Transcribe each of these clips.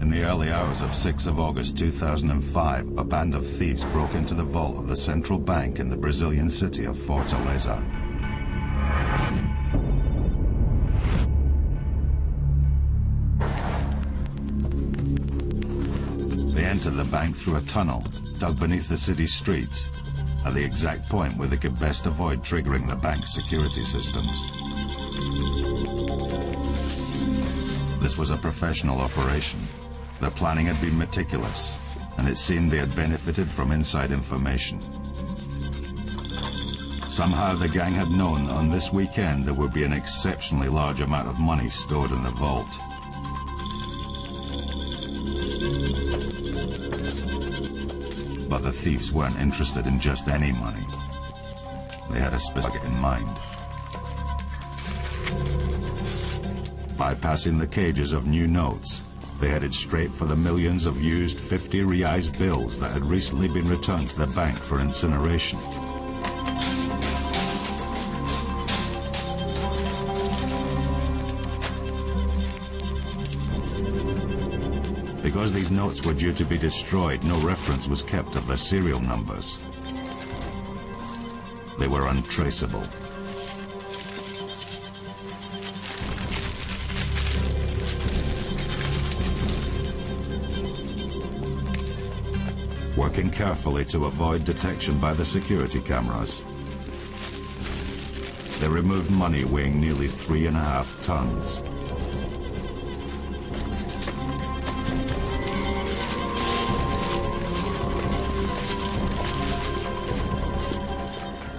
In the early hours of 6 of August 2005, a band of thieves broke into the vault of the central bank in the Brazilian city of Fortaleza. They entered the bank through a tunnel dug beneath the city's streets, at the exact point where they could best avoid triggering the bank's security systems. This was a professional operation. Their planning had been meticulous, and it seemed they had benefited from inside information. Somehow the gang had known that on this weekend there would be an exceptionally large amount of money stored in the vault. But the thieves weren't interested in just any money. They had a specific target in mind. Bypassing the cages of new notes, they headed straight for the millions of used 50 reais bills that had recently been returned to the bank for incineration. Because these notes were due to be destroyed, no reference was kept of their serial numbers. They were untraceable. Working carefully to avoid detection by the security cameras, they removed money weighing nearly 3.5 tons.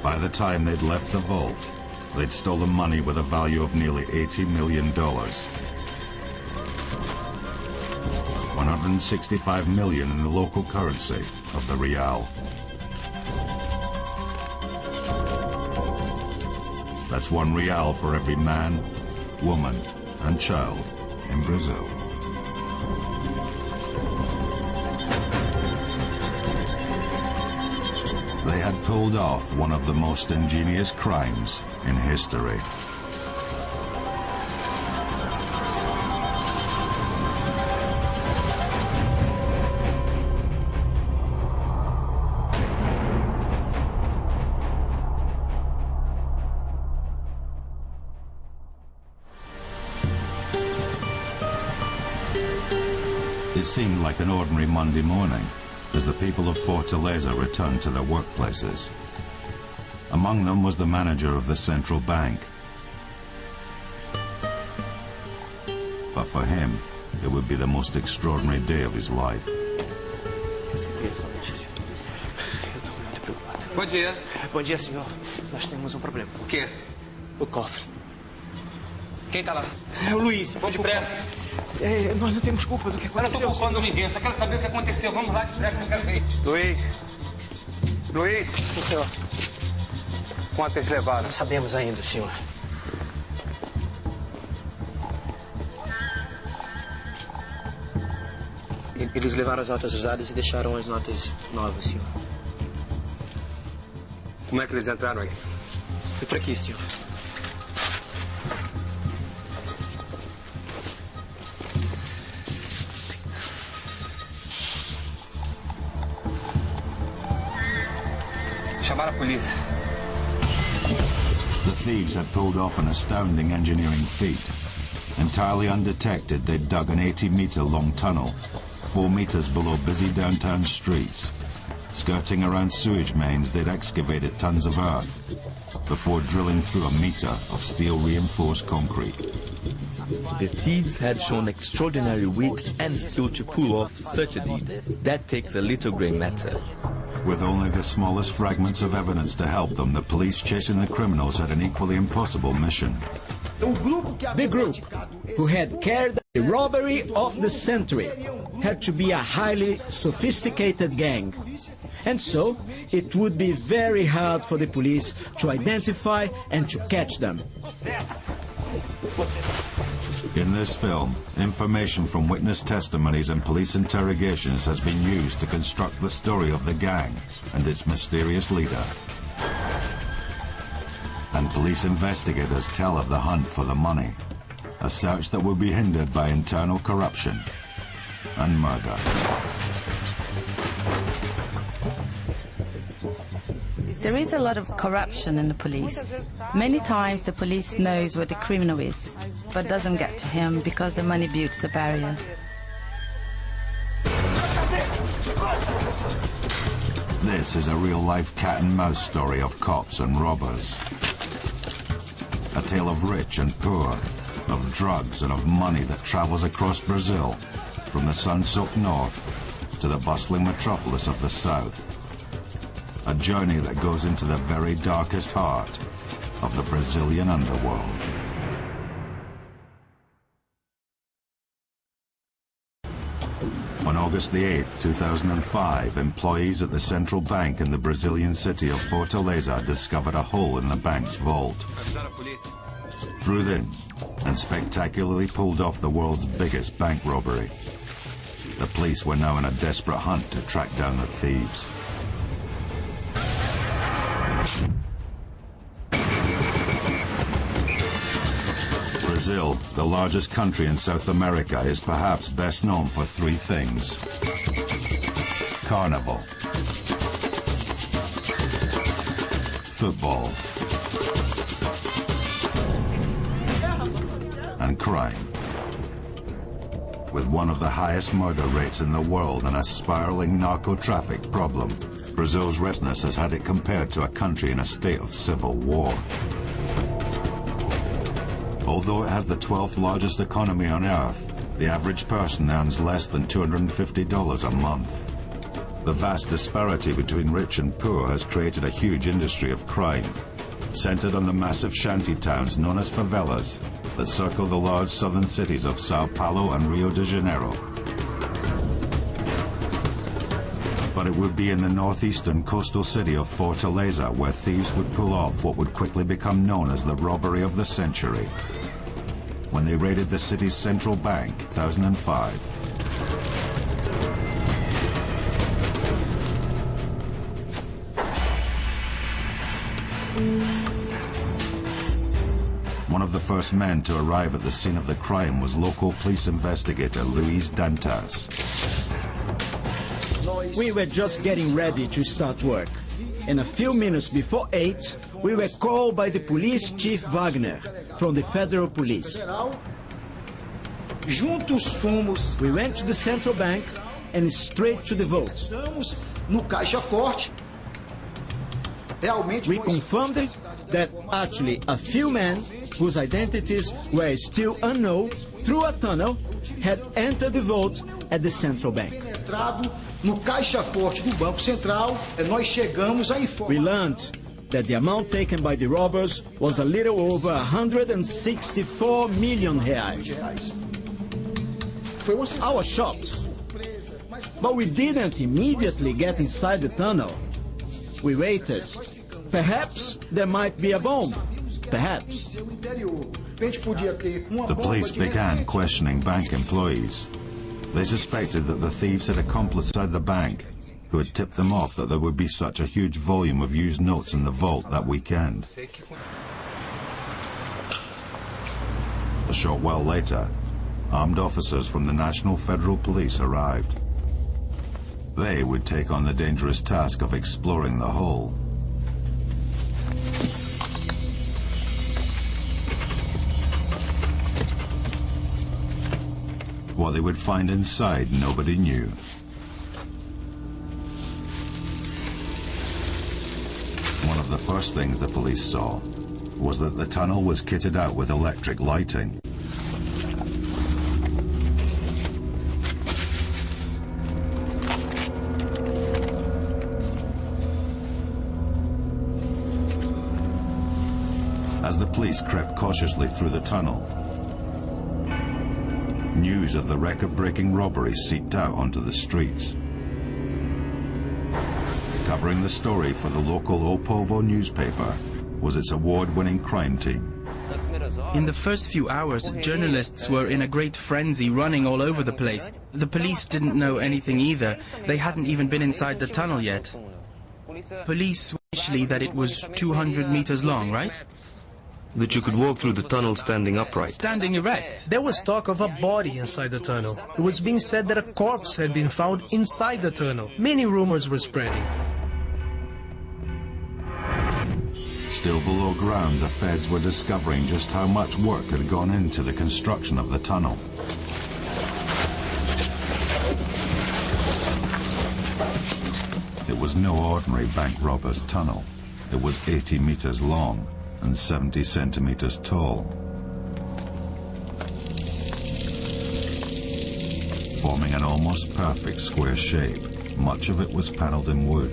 By the time they'd left the vault, they'd stolen money with a value of nearly $80 million. 165 million in the local currency of the real. That's 1 real for every man, woman, and child in Brazil. They had pulled off one of the most ingenious crimes in history. It seemed like an ordinary Monday morning as the people of Fortaleza returned to their workplaces. Among them was the manager of the central bank. But for him, it would be the most extraordinary day of his life. Recebi essa notícia. Eu estou muito preocupado. Bom dia. Bom dia, senhor. Nós temos um problema. O quê? O cofre. Quem tá lá? É o Luiz. Vou depressa. Nós não temos culpa do que Eu não aconteceu. tô culpando ninguém, só quero saber o que aconteceu. Vamos lá, depressa, que eu quero ver. Luiz? Luiz? Sim, senhor. Quanto eles levaram? Não sabemos ainda, senhor. Eles levaram as notas usadas e deixaram as notas novas, senhor. Como é que eles entraram aí? Foi por aqui, senhor. Chamaram a polícia. The thieves had pulled off an astounding engineering feat. Entirely undetected, they'd dug an 80-meter-long tunnel, 4 meters below busy downtown streets. Skirting around sewage mains, they'd excavated tons of earth before drilling through a meter of steel-reinforced concrete. The thieves had shown extraordinary wit and skill to pull off such a deed. That takes a little grey matter. With only the smallest fragments of evidence to help them, the police chasing the criminals had an equally impossible mission. The group who had carried the robbery of the century had to be a highly sophisticated gang. And so, it would be very hard for the police to identify and to catch them. In this film, information from witness testimonies and police interrogations has been used to construct the story of the gang and its mysterious leader. And police investigators tell of the hunt for the money, a search that will be hindered by internal corruption, and murder. There is a lot of corruption in the police. Many times the police knows where the criminal is, but doesn't get to him because the money builds the barrier. This is a real-life cat-and-mouse story of cops and robbers. A tale of rich and poor, of drugs and of money that travels across Brazil, from the sun-soaked north to the bustling metropolis of the south. A journey that goes into the very darkest heart of the Brazilian underworld. On August the 8th, 2005, employees at the central bank in the Brazilian city of Fortaleza discovered a hole in the bank's vault. Through them and spectacularly pulled off the world's biggest bank robbery. The police were now in a desperate hunt to track down the thieves. Brazil, the largest country in South America, is perhaps best known for three things: Carnival, football, and crime. With one of the highest murder rates in the world and a spiraling narco-traffic problem, Brazil's richness has had it compared to a country in a state of civil war. Although it has the 12th largest economy on earth, the average person earns less than $250 a month. The vast disparity between rich and poor has created a huge industry of crime, centered on the massive shanty towns known as favelas that circle the large southern cities of Sao Paulo and Rio de Janeiro. But it would be in the northeastern coastal city of Fortaleza where thieves would pull off what would quickly become known as the robbery of the century, when they raided the city's central bank in 2005. One of the first men to arrive at the scene of the crime was local police investigator Luis Dantas. We were just getting ready to start work, and a few minutes before 8, we were called by the police chief Wagner from the federal police. We went to the central bank and straight to the vault. We confirmed that actually a few men whose identities were still unknown through a tunnel had entered the vault at the central bank. We learned that the amount taken by the robbers was a little over 164 million reais. I was shocked, but we didn't immediately get inside the tunnel. We waited. Perhaps there might be a bomb. Perhaps. The police began questioning bank employees. They suspected that the thieves had accomplices inside the bank who had tipped them off that there would be such a huge volume of used notes in the vault that weekend. A short while later, armed officers from the National Federal Police arrived. They would take on the dangerous task of exploring the hole. What they would find inside, nobody knew. One of the first things the police saw was that the tunnel was kitted out with electric lighting. As the police crept cautiously through the tunnel, news of the record-breaking robbery seeped out onto the streets. Covering the story for the local O Povo newspaper was its award-winning crime team. In the first few hours, journalists were in a great frenzy, running all over the place. The police didn't know anything either. They hadn't even been inside the tunnel yet. Police initially that it was 200 meters long, right? that you could walk through the tunnel standing upright. Standing erect. There was talk of a body inside the tunnel. It was being said that a corpse had been found inside the tunnel. Many rumors were spreading. Still below ground, the feds were discovering just how much work had gone into the construction of the tunnel. It was no ordinary bank robber's tunnel. It was 80 meters long and 70 centimeters tall, forming an almost perfect square shape. Much of it was paneled in wood.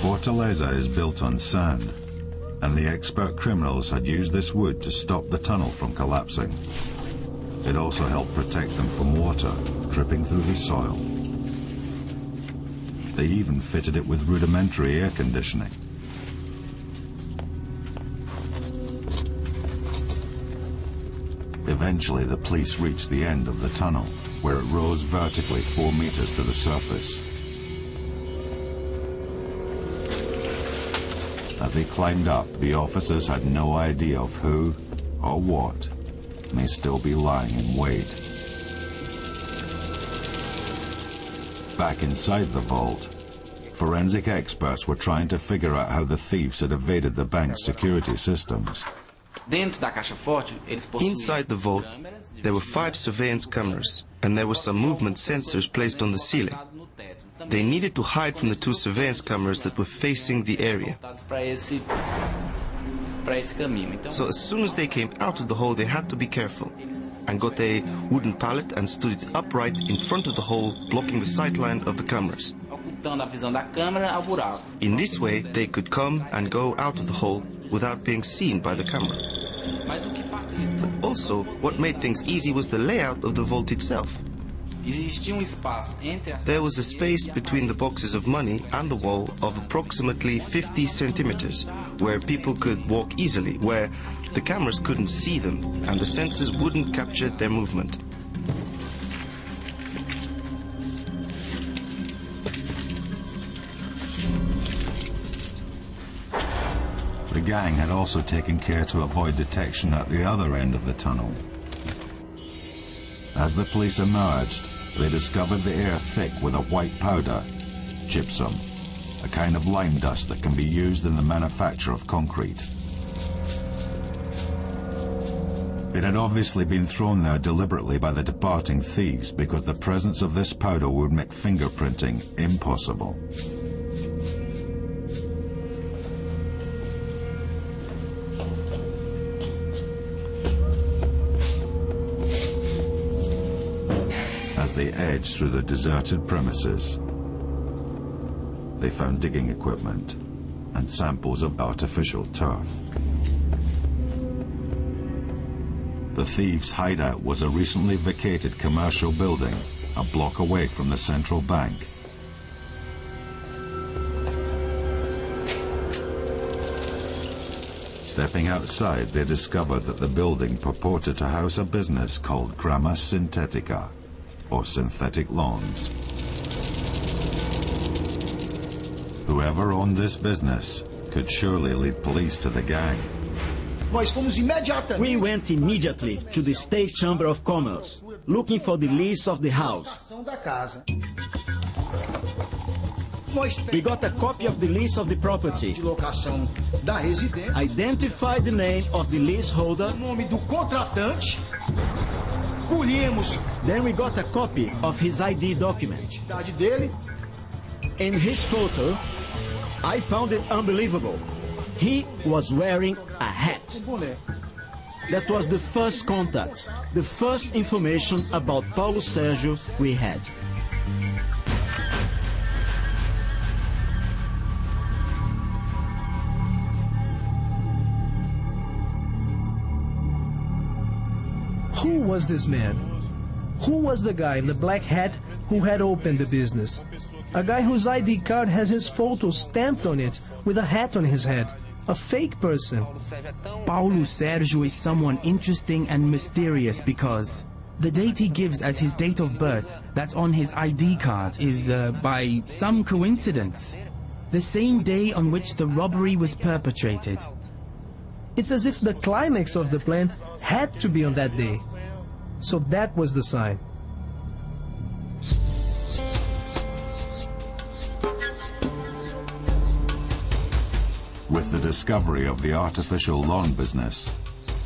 Fortaleza is built on sand, and the expert criminals had used this wood to stop the tunnel from collapsing. It also helped protect them from water dripping through the soil. They even fitted it with rudimentary air conditioning. Eventually, the police reached the end of the tunnel, where it rose vertically 4 meters to the surface. As they climbed up, the officers had no idea of who or what may still be lying in wait. Back inside the vault, forensic experts were trying to figure out how the thieves had evaded the bank's security systems. Inside the vault, there were 5 surveillance cameras, and there were some movement sensors placed on the ceiling. They needed to hide from the 2 surveillance cameras that were facing the area. So as soon as they came out of the hole, they had to be careful, and got a wooden pallet and stood it upright in front of the hole, blocking the sightline of the cameras. In this way, they could come and go out of the hole without being seen by the camera. But also, what made things easy was the layout of the vault itself. There was a space between the boxes of money and the wall of approximately 50 centimeters, where people could walk easily, where the cameras couldn't see them and the sensors wouldn't capture their movement. The gang had also taken care to avoid detection at the other end of the tunnel. As the police emerged, they discovered the air thick with a white powder, gypsum, a kind of lime dust that can be used in the manufacture of concrete. It had obviously been thrown there deliberately by the departing thieves because the presence of this powder would make fingerprinting impossible. As they edged through the deserted premises, they found digging equipment and samples of artificial turf. The thieves' hideout was a recently vacated commercial building a block away from the central bank. Stepping outside, they discovered that the building purported to house a business called Grama Sintetica, or synthetic lawns. Whoever owned this business could surely lead police to the gang. We went immediately to the State Chamber of Commerce, looking for the lease of the house. We got a copy of the lease of the property, identified the name of the leaseholder, then we got a copy of his ID document. In his photo, I found it unbelievable. He was wearing a hat. That was the first contact, the first information about Paulo Sérgio we had. Who was this man? Who was the guy in the black hat who had opened the business? A guy whose ID card has his photo stamped on it with a hat on his head. A fake person. Paulo Sérgio is someone interesting and mysterious because the date he gives as his date of birth that's on his ID card is, by some coincidence, the same day on which the robbery was perpetrated. It's as if the climax of the plan had to be on that day. So that was the sign. With the discovery of the artificial lawn business,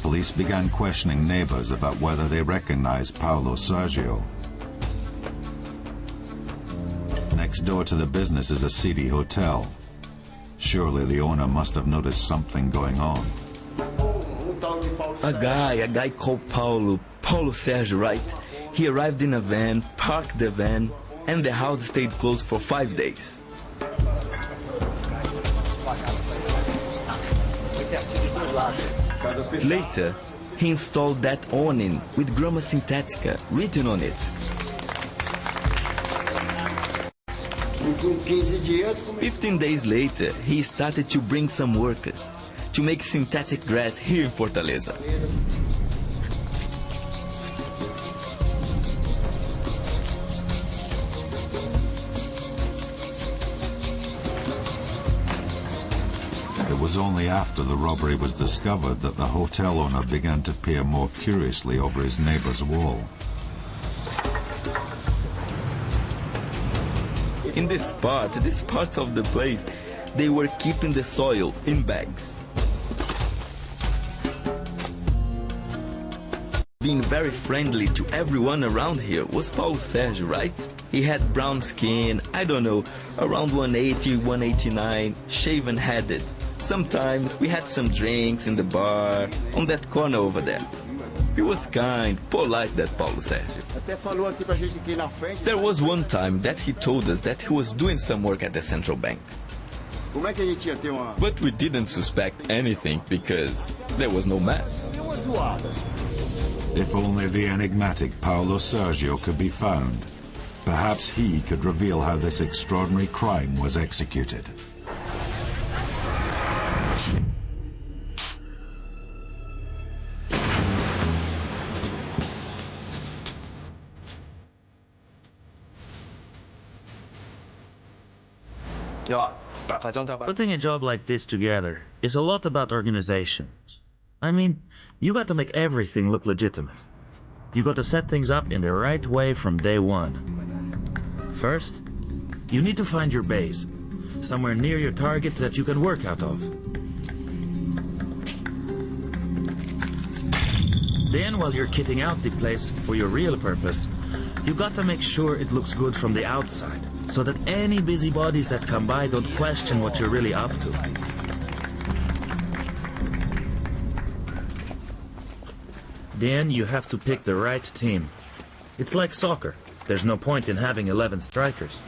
police began questioning neighbors about whether they recognized Paulo Sergio. Next door to the business is a seedy hotel. Surely the owner must have noticed something going on. A guy called Paulo Sergio, right? He arrived in a van, parked the van, and the house stayed closed for 5 days. Later, he installed that awning with Grama Synthetica written on it. 15 days later, he started to bring some workers to make synthetic grass here in Fortaleza. It was only after the robbery was discovered that the hotel owner began to peer more curiously over his neighbor's wall. In this part of the place, they were keeping the soil in bags. Being very friendly to everyone around here was Paulo Sergio, right? He had brown skin, I don't know, around 180, 189, shaven-headed. Sometimes we had some drinks in the bar, on that corner over there. He was kind, polite, that Paulo Sergio. There was one time that he told us that he was doing some work at the central bank. But we didn't suspect anything because there was no mess. If only the enigmatic Paulo Sergio could be found, perhaps he could reveal how this extraordinary crime was executed. Putting a job like this together is a lot about organization. I mean, you got to make everything look legitimate. You got to set things up in the right way from day one. First, you need to find your base, somewhere near your target that you can work out of. Then, while you're kitting out the place for your real purpose, you got to make sure it looks good from the outside, so that any busybodies that come by don't question what you're really up to. Then you have to pick the right team. It's like soccer. There's no point in having 11 strikers.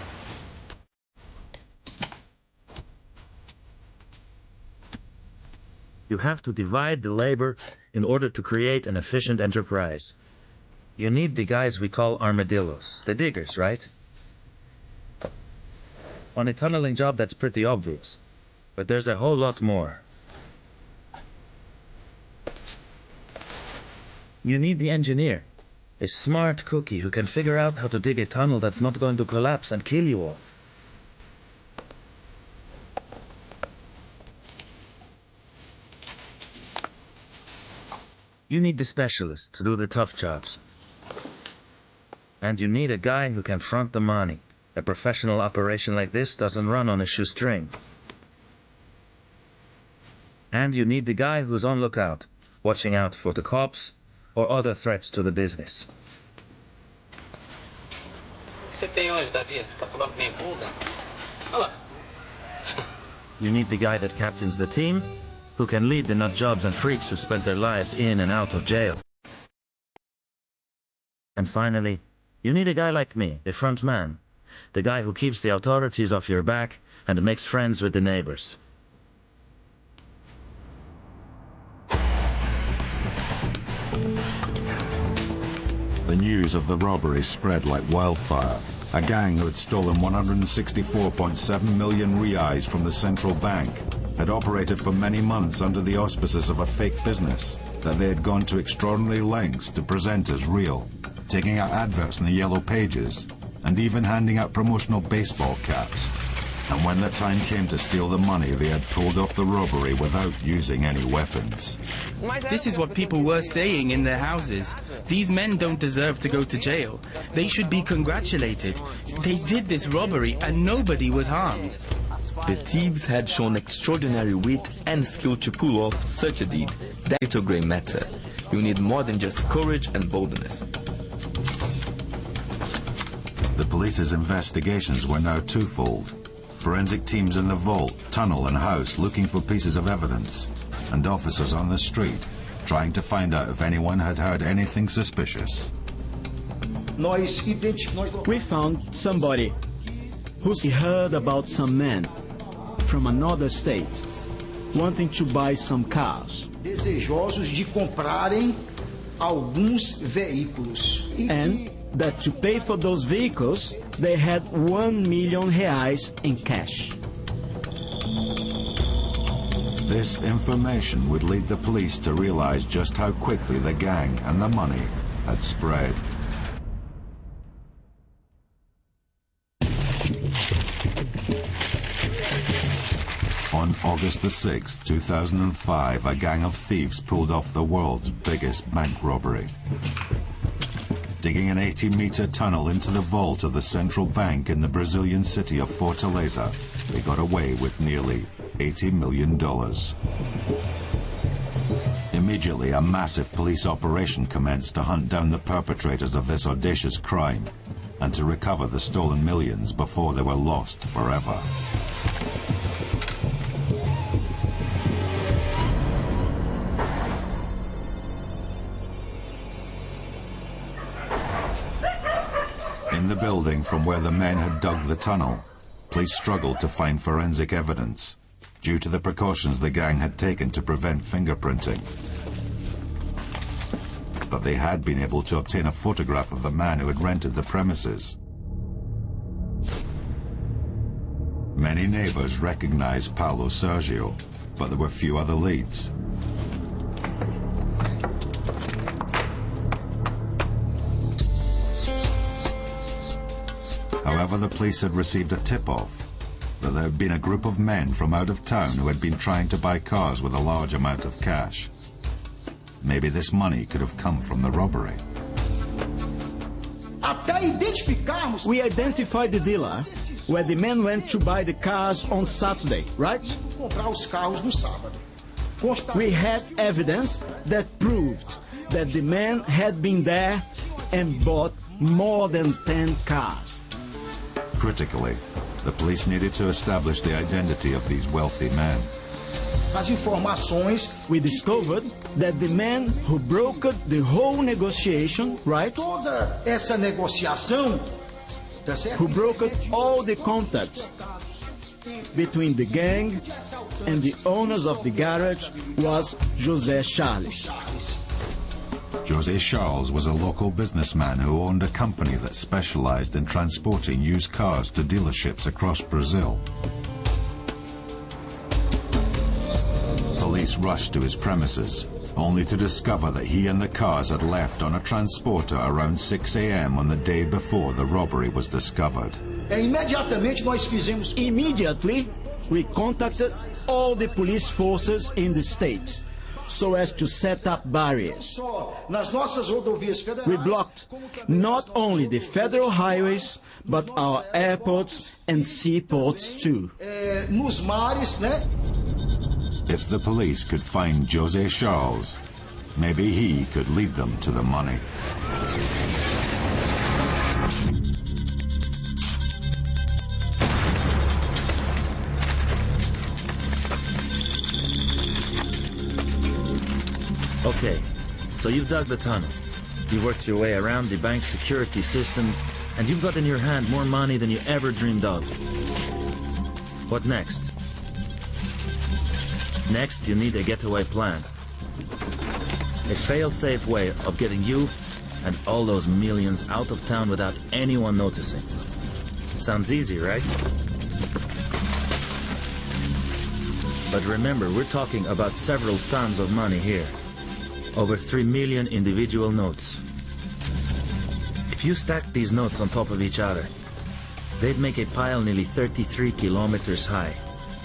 You have to divide the labor in order to create an efficient enterprise. You need the guys we call armadillos, the diggers, right? On a tunneling job, that's pretty obvious. But there's a whole lot more. You need the engineer, a smart cookie who can figure out how to dig a tunnel that's not going to collapse and kill you all. You need the specialist to do the tough jobs. And you need a guy who can front the money. A professional operation like this doesn't run on a shoestring. And you need the guy who's on lookout, watching out for the cops or other threats to the business. You need the guy that captains the team, who can lead the nut jobs and freaks who spent their lives in and out of jail. And finally, you need a guy like me, the front man, the guy who keeps the authorities off your back and makes friends with the neighbors. The news of the robbery spread like wildfire. A gang who had stolen 164.7 million reais from the central bank had operated for many months under the auspices of a fake business that they had gone to extraordinary lengths to present as real, taking out adverts in the yellow pages and even handing out promotional baseball caps. And when the time came to steal the money, they had pulled off the robbery without using any weapons. This is what people were saying in their houses. These men don't deserve to go to jail. They should be congratulated. They did this robbery and nobody was harmed. The thieves had shown extraordinary wit and skill to pull off such a deed. That little grey matter. You need more than just courage and boldness. The police's investigations were now twofold. Forensic teams in the vault, tunnel and house looking for pieces of evidence, and officers on the street trying to find out if anyone had heard anything suspicious. We found somebody who heard about some men from another state wanting to buy some cars. Desejosos de comprarem alguns veículos. And that to pay for those vehicles, they had 1 million reais in cash. This information would lead the police to realize just how quickly the gang and the money had spread. On August the 6th, 2005, a gang of thieves pulled off the world's biggest bank robbery. Digging an 80-meter tunnel into the vault of the central bank in the Brazilian city of Fortaleza, they got away with nearly $80 million. Immediately, a massive police operation commenced to hunt down the perpetrators of this audacious crime and to recover the stolen millions before they were lost forever. In the building from where the men had dug the tunnel, police struggled to find forensic evidence due to the precautions the gang had taken to prevent fingerprinting. But they had been able to obtain a photograph of the man who had rented the premises. Many neighbors recognized Paulo Sergio, but there were few other leads. However, the police had received a tip-off that there had been a group of men from out of town who had been trying to buy cars with a large amount of cash. Maybe this money could have come from the robbery. We identified the dealer where the men went to buy the cars on Saturday, right? We had evidence that proved that the man had been there and bought more than 10 cars. Critically, the police needed to establish the identity of these wealthy men. We discovered that the man who brokered the whole negotiation, right? Who brokered all the contacts between the gang and the owners of the garage was José Charles. José Charles was a local businessman who owned a company that specialized in transporting used cars to dealerships across Brazil. Police rushed to his premises, only to discover that he and the cars had left on a transporter around 6 a.m. on the day before the robbery was discovered. Immediately, we contacted all the police forces in the state so as to set up barriers. We blocked not only the federal highways, but our airports and seaports too. If the police could find José Charles, maybe he could lead them to the money. Okay, so you've dug the tunnel. You've worked your way around the bank's security systems, and you've got in your hand more money than you ever dreamed of. What next? Next, you need a getaway plan. A fail-safe way of getting you and all those millions out of town without anyone noticing. Sounds easy, right? But remember, we're talking about several tons of money here. Over 3 million individual notes. If you stack these notes on top of each other, they'd make a pile nearly 33 kilometers high.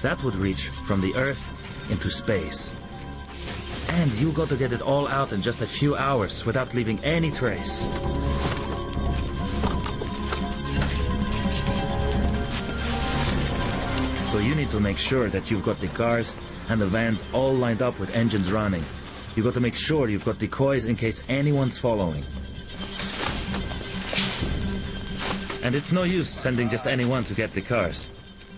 That would reach from the Earth into space. And you got to get it all out in just a few hours without leaving any trace. So you need to make sure that you've got the cars and the vans all lined up with engines running. You've got to make sure you've got decoys in case anyone's following. And it's no use sending just anyone to get the cars.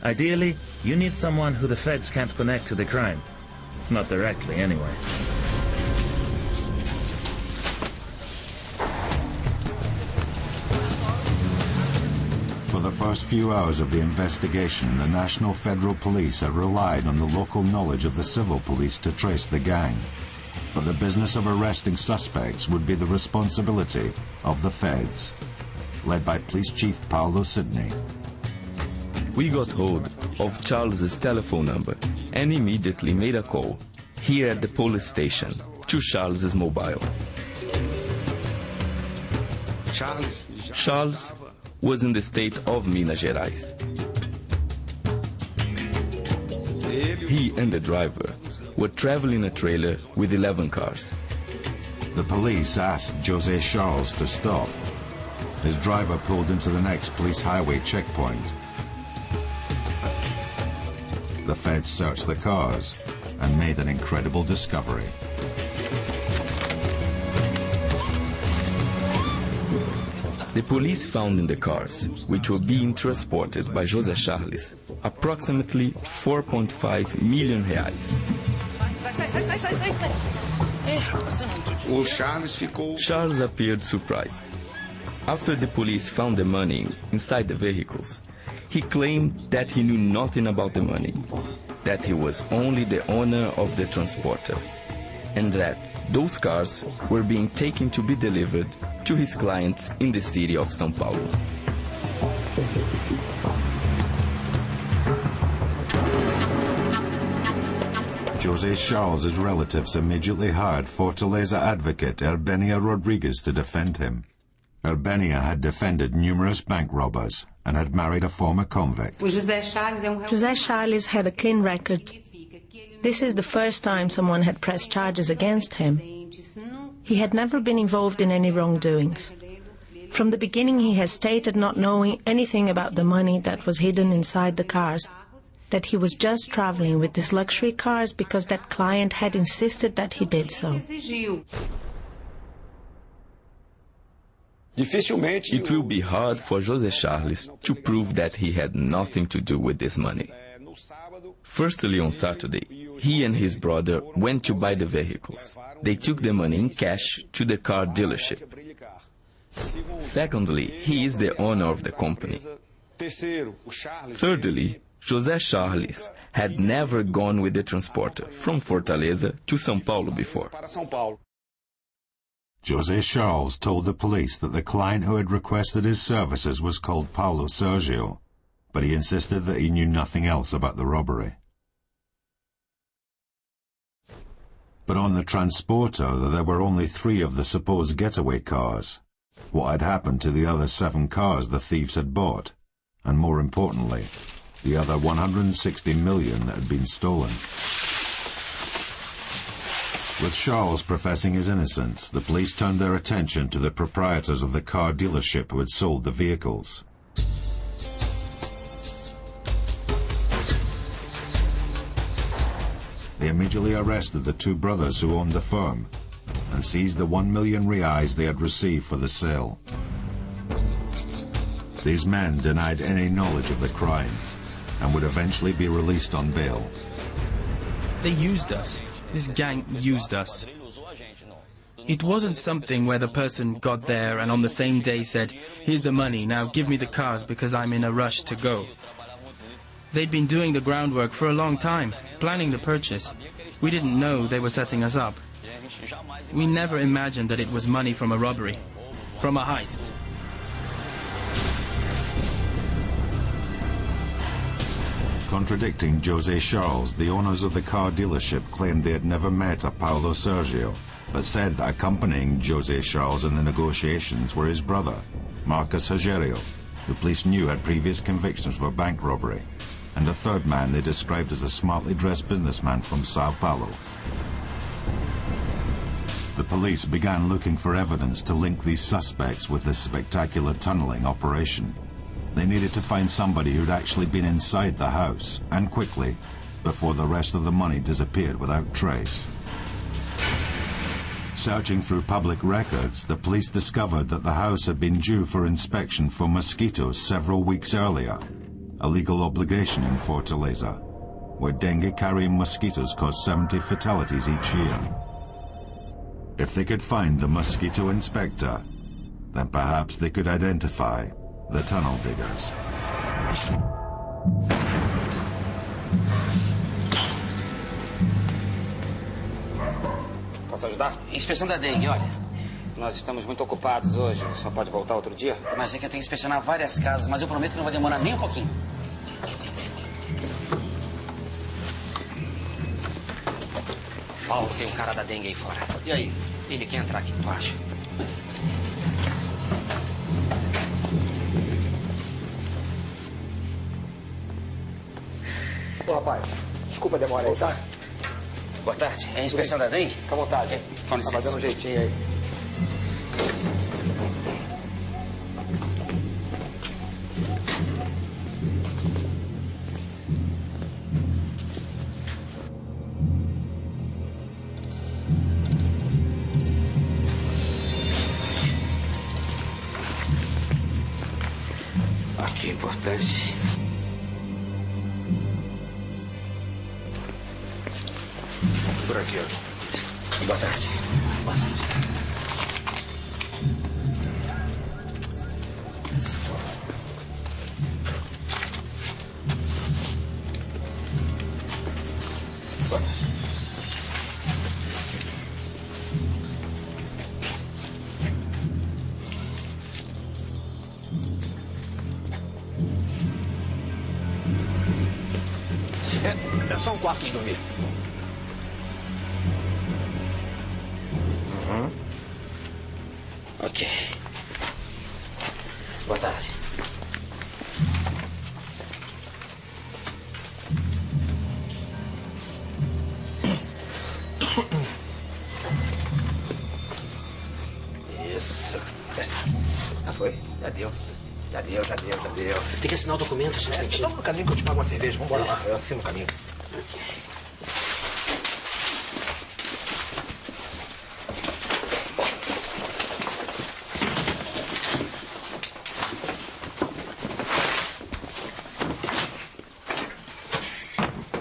Ideally, you need someone who the feds can't connect to the crime. Not directly, anyway. For the first few hours of the investigation, the National Federal Police had relied on the local knowledge of the civil police to trace the gang. But the business of arresting suspects would be the responsibility of the feds, led by Police Chief Paolo Sidney. We got hold of Charles's telephone number and immediately made a call here at the police station to Charles's mobile. Charles was in the state of Minas Gerais. He and the driver were traveling a trailer with 11 cars. The police asked José Charles to stop. His driver pulled into the next police highway checkpoint. The feds searched the cars and made an incredible discovery. The police found in the cars, which were being transported by José Charles, approximately 4.5 million reais. Charles appeared surprised. After the police found the money inside the vehicles, he claimed that he knew nothing about the money, that he was only the owner of the transporter, and that those cars were being taken to be delivered to his clients in the city of São Paulo. José Charles' relatives immediately hired Fortaleza advocate Herbenia Rodrigues to defend him. Herbenia had defended numerous bank robbers and had married a former convict. José Charles had a clean record. This is the first time someone had pressed charges against him. He had never been involved in any wrongdoings. From the beginning he has stated not knowing anything about the money that was hidden inside the cars, that he was just traveling with these luxury cars because that client had insisted that he did so. It will be hard for José Charles to prove that he had nothing to do with this money. Firstly, on Saturday, he and his brother went to buy the vehicles. They took the money in cash to the car dealership. Secondly, he is the owner of the company. Thirdly, José Charles had never gone with the transporter from Fortaleza to São Paulo before. José Charles told the police that the client who had requested his services was called Paulo Sergio, but he insisted that he knew nothing else about the robbery. But on the transporter, there were only 3 of the supposed getaway cars. What had happened to the other 7 cars the thieves had bought? And more importantly, the other 160 million that had been stolen. With Charles professing his innocence, the police turned their attention to the proprietors of the car dealership who had sold the vehicles. They immediately arrested the 2 brothers who owned the firm and seized the 1 million reais they had received for the sale. These men denied any knowledge of the crime and would eventually be released on bail. They used us. This gang used us. It wasn't something where the person got there and on the same day said, "Here's the money, now give me the cars because I'm in a rush to go." They'd been doing the groundwork for a long time, planning the purchase. We didn't know they were setting us up. We never imagined that it was money from a robbery, from a heist. Contradicting José Charles, the owners of the car dealership claimed they had never met a Paulo Sergio, but said that accompanying José Charles in the negotiations were his brother, Marcus Rogério, who police knew had previous convictions for bank robbery, and a third man they described as a smartly dressed businessman from Sao Paulo. The police began looking for evidence to link these suspects with this spectacular tunneling operation. They needed to find somebody who'd actually been inside the house, and quickly, before the rest of the money disappeared without trace. Searching through public records, the police discovered that the house had been due for inspection for mosquitoes several weeks earlier, a legal obligation in Fortaleza, where dengue-carrying mosquitoes cause 70 fatalities each year. If they could find the mosquito inspector, then perhaps they could identify the tunnel diggers. Posso ajudar? Inspeção da dengue, olha. Nós estamos muito ocupados hoje. Só pode voltar outro dia? Mas é que eu tenho que inspecionar várias casas, mas eu prometo que não vai demorar nem um pouquinho. Paulo, tem um cara da dengue aí fora. E aí? Ele quer entrar aqui, tu acha? Ô, rapaz, desculpa a demora aí, tá? Boa tarde. É a inspeção da dengue? Fica à vontade. Com licença. Tá fazendo um jeitinho aí. Aqui é importante. Por aqui, ó. Boa tarde. Boa tarde. Isso. Boa tarde. É só um quarto de dormir. Ok. Boa tarde. Isso. Já foi? Já deu. Já deu. Tem que assinar o documento, só um instantinho. Toma no caminho que eu te pago uma cerveja. Vambora lá, eu assino o caminho. Ok.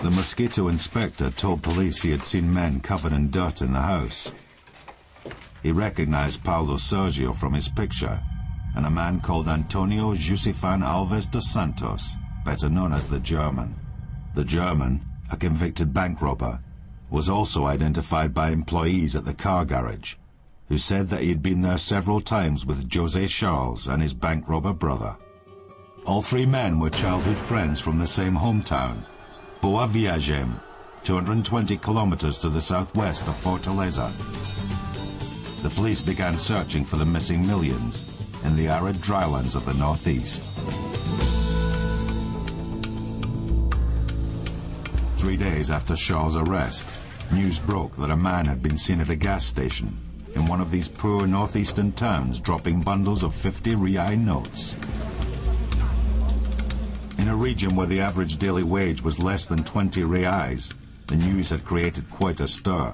The mosquito inspector told police he had seen men covered in dirt in the house. He recognized Paulo Sergio from his picture, and a man called Antonio Jusifan Alves dos Santos, better known as the German. The German, a convicted bank robber, was also identified by employees at the car garage, who said that he had been there several times with José Charles and his bank robber brother. All three men were childhood friends from the same hometown, Boa Viagem, 220 kilometers to the southwest of Fortaleza. The police began searching for the missing millions in the arid drylands of the northeast. 3 days after Shaw's arrest, news broke that a man had been seen at a gas station in one of these poor northeastern towns dropping bundles of 50 real notes. In a region where the average daily wage was less than 20 reais, the news had created quite a stir.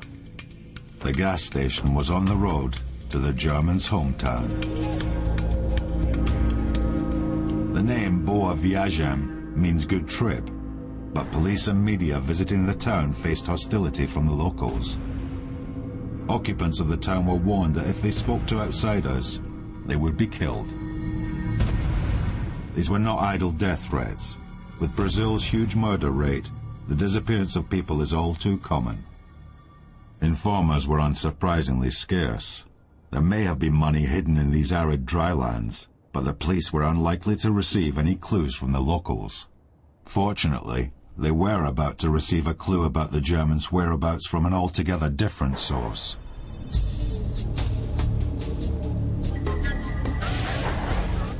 The gas station was on the road to the German's hometown. The name Boa Viagem means good trip, but police and media visiting the town faced hostility from the locals. Occupants of the town were warned that if they spoke to outsiders, they would be killed. These were not idle death threats. With Brazil's huge murder rate, the disappearance of people is all too common. Informers were unsurprisingly scarce. There may have been money hidden in these arid drylands, but the police were unlikely to receive any clues from the locals. Fortunately, they were about to receive a clue about the Germans' whereabouts from an altogether different source.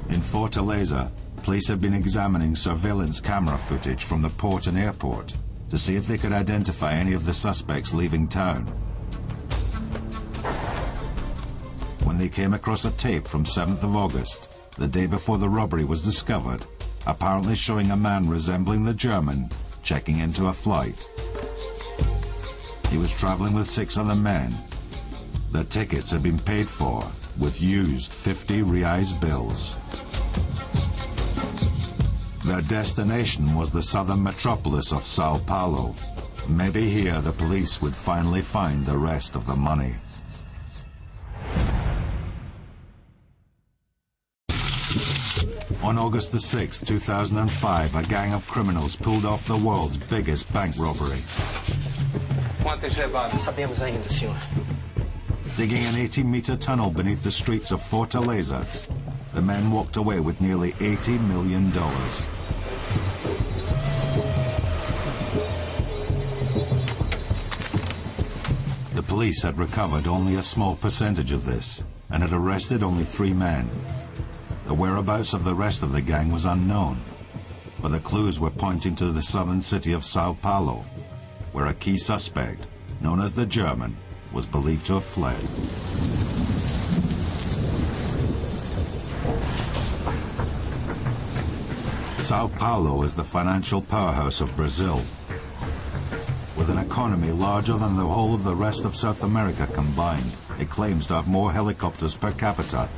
In Fortaleza, Police had been examining surveillance camera footage from the port and airport to see if they could identify any of the suspects leaving town. When they came across a tape from 7th of August, the day before the robbery was discovered, apparently showing a man resembling the German checking into a flight. He was traveling with 6 other men. Their tickets had been paid for with used 50 reais bills. Their destination was the southern metropolis of Sao Paulo. Maybe here the police would finally find the rest of the money. On August the 6th, 2005, a gang of criminals pulled off the world's biggest bank robbery. Quantas levaram? Sabemos ainda, senhor. Digging an 80-meter tunnel beneath the streets of Fortaleza, the men walked away with nearly $80 million. The police had recovered only a small percentage of this and had arrested only 3 men. The whereabouts of the rest of the gang was unknown, but the clues were pointing to the southern city of Sao Paulo, where a key suspect, known as the German, was believed to have fled. Sao Paulo is the financial powerhouse of Brazil, with an economy larger than the whole of the rest of South America combined. It claims to have more helicopters per capita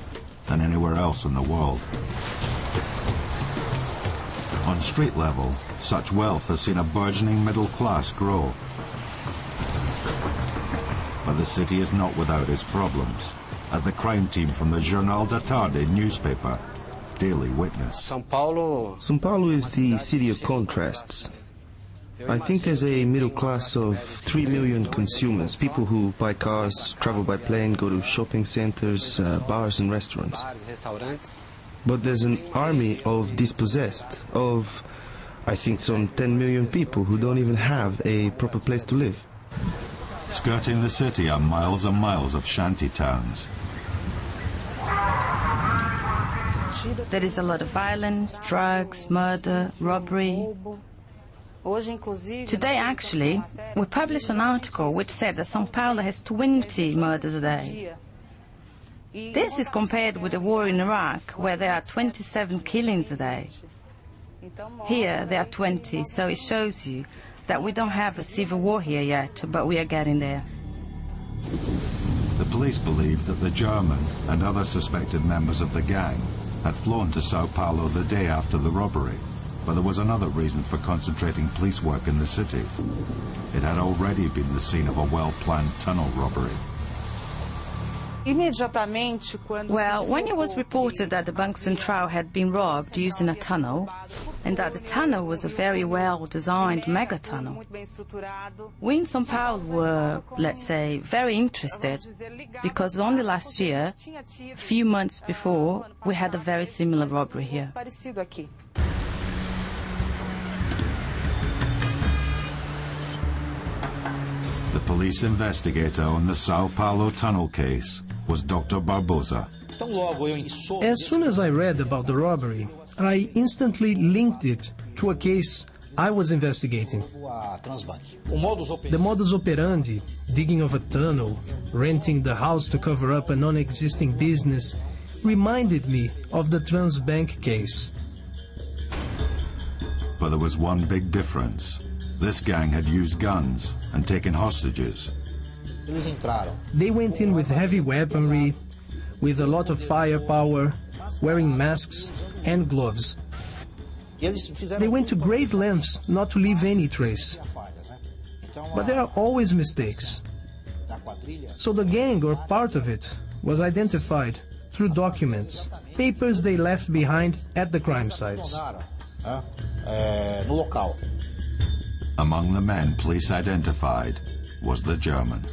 than anywhere else in the world. On street level, such wealth has seen a burgeoning middle class grow. But the city is not without its problems, as the crime team from the Jornal da Tarde newspaper daily witness. São Paulo is the city of contrasts. I think there's a middle class of 3 million consumers, people who buy cars, travel by plane, go to shopping centers, bars and restaurants. But there's an army of dispossessed, of, I think, some 10 million people who don't even have a proper place to live. Skirting the city are miles and miles of shanty towns. There is a lot of violence, drugs, murder, robbery. Today, actually, we published an article which said that São Paulo has 20 murders a day. This is compared with the war in Iraq, where there are 27 killings a day. Here, there are 20, so it shows you that we don't have a civil war here yet, but we are getting there. The police believe that the German and other suspected members of the gang had flown to Sao Paulo the day after the robbery. But there was another reason for concentrating police work in the city. It had already been the scene of a well-planned tunnel robbery. Well, when it was reported that the Banco Central had been robbed using a tunnel, and that the tunnel was a very well-designed mega-tunnel, we in São Paulo were, let's say, very interested, because only last year, a few months before, we had a very similar robbery here. The police investigator on the Sao Paulo tunnel case was Dr. Barbosa. As soon as I read about the robbery, I instantly linked it to a case I was investigating. The modus operandi, digging of a tunnel, renting the house to cover up a non-existing business, reminded me of the Transbank case. But there was one big difference. This gang had used guns and taken hostages. They went in with heavy weaponry, with a lot of firepower, wearing masks and gloves. They went to great lengths not to leave any trace. But there are always mistakes. So the gang, or part of it, was identified through documents, papers they left behind at the crime sites. Among the men police identified was the German.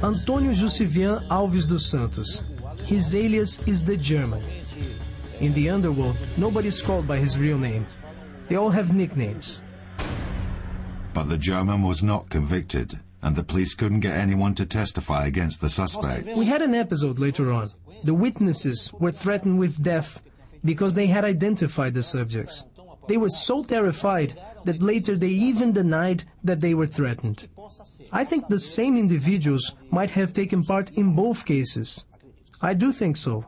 Antônio Jussivian Alves dos Santos. His alias is the German. In the underworld, nobody is called by his real name. They all have nicknames. But the German was not convicted, and the police couldn't get anyone to testify against the suspect. We had an episode later on. The witnesses were threatened with death because they had identified the subjects. They were so terrified that later they even denied that they were threatened. I think the same individuals might have taken part in both cases. I do think so.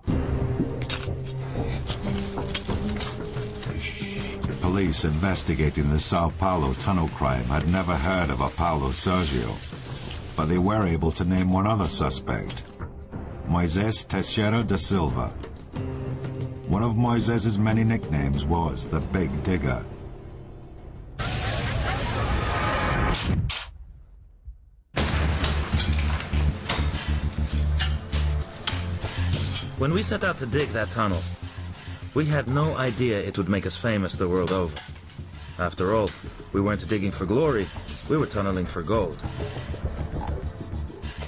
Police investigating the Sao Paulo tunnel crime had never heard of a Paulo Sergio, but they were able to name one other suspect, Moisés Teixeira da Silva. One of Moisés's many nicknames was the Big Digger. When we set out to dig that tunnel, we had no idea it would make us famous the world over. After all, we weren't digging for glory, we were tunneling for gold.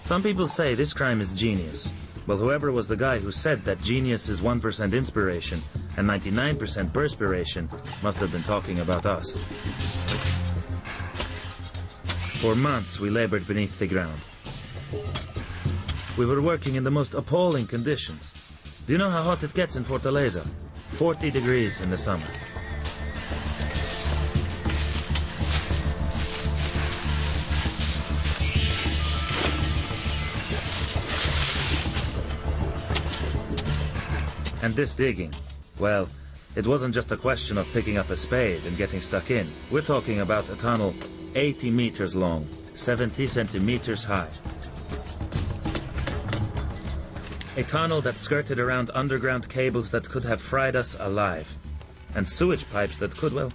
Some people say this crime is genius. Well, whoever was the guy who said that genius is 1% inspiration and 99% perspiration must have been talking about us. For months we labored beneath the ground. We were working in the most appalling conditions. Do you know how hot it gets in Fortaleza? 40 degrees in the summer. And this digging, well, it wasn't just a question of picking up a spade and getting stuck in. We're talking about a tunnel 80 meters long, 70 centimeters high. A tunnel that skirted around underground cables that could have fried us alive. And sewage pipes that could, well,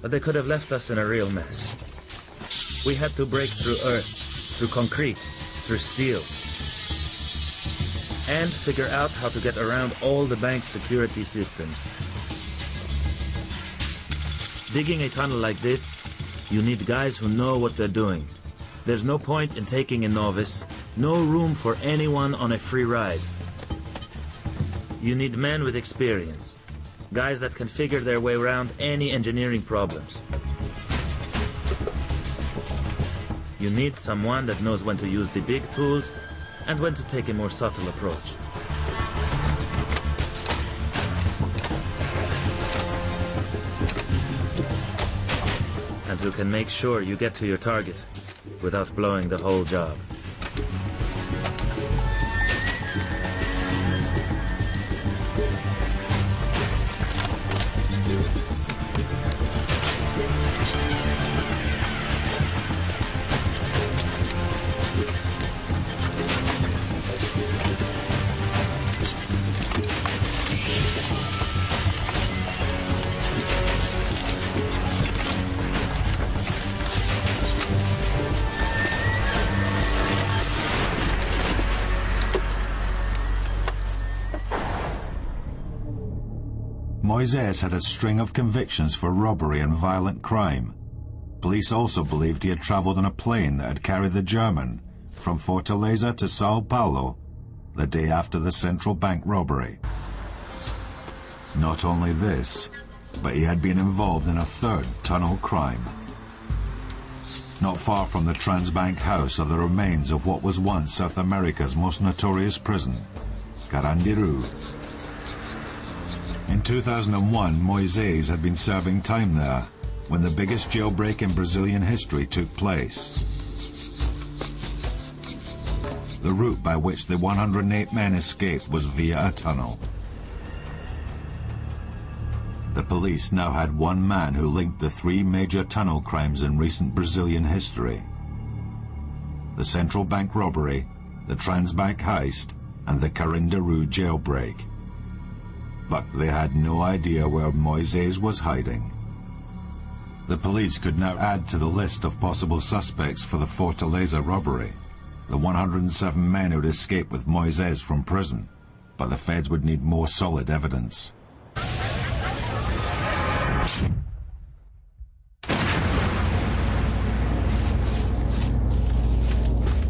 but they could have left us in a real mess. We had to break through earth, through concrete, through steel, and figure out how to get around all the bank's security systems. Digging a tunnel like this, you need guys who know what they're doing. There's no point in taking a novice, no room for anyone on a free ride. You need men with experience, guys that can figure their way around any engineering problems. You need someone that knows when to use the big tools and when to take a more subtle approach. And who can make sure you get to your target without blowing the whole job. Moisés had a string of convictions for robbery and violent crime. Police also believed he had traveled on a plane that had carried the German from Fortaleza to Sao Paulo the day after the central bank robbery. Not only this, but he had been involved in a third tunnel crime. Not far from the Transbank house are the remains of what was once South America's most notorious prison, Carandiru. In 2001, Moisés had been serving time there when the biggest jailbreak in Brazilian history took place. The route by which the 108 men escaped was via a tunnel. The police now had one man who linked the three major tunnel crimes in recent Brazilian history: the central bank robbery, the Transbank heist, and the Carandiru jailbreak. But they had no idea where Moisés was hiding. The police could now add to the list of possible suspects for the Fortaleza robbery the 107 men who'd escaped with Moisés from prison, but the feds would need more solid evidence.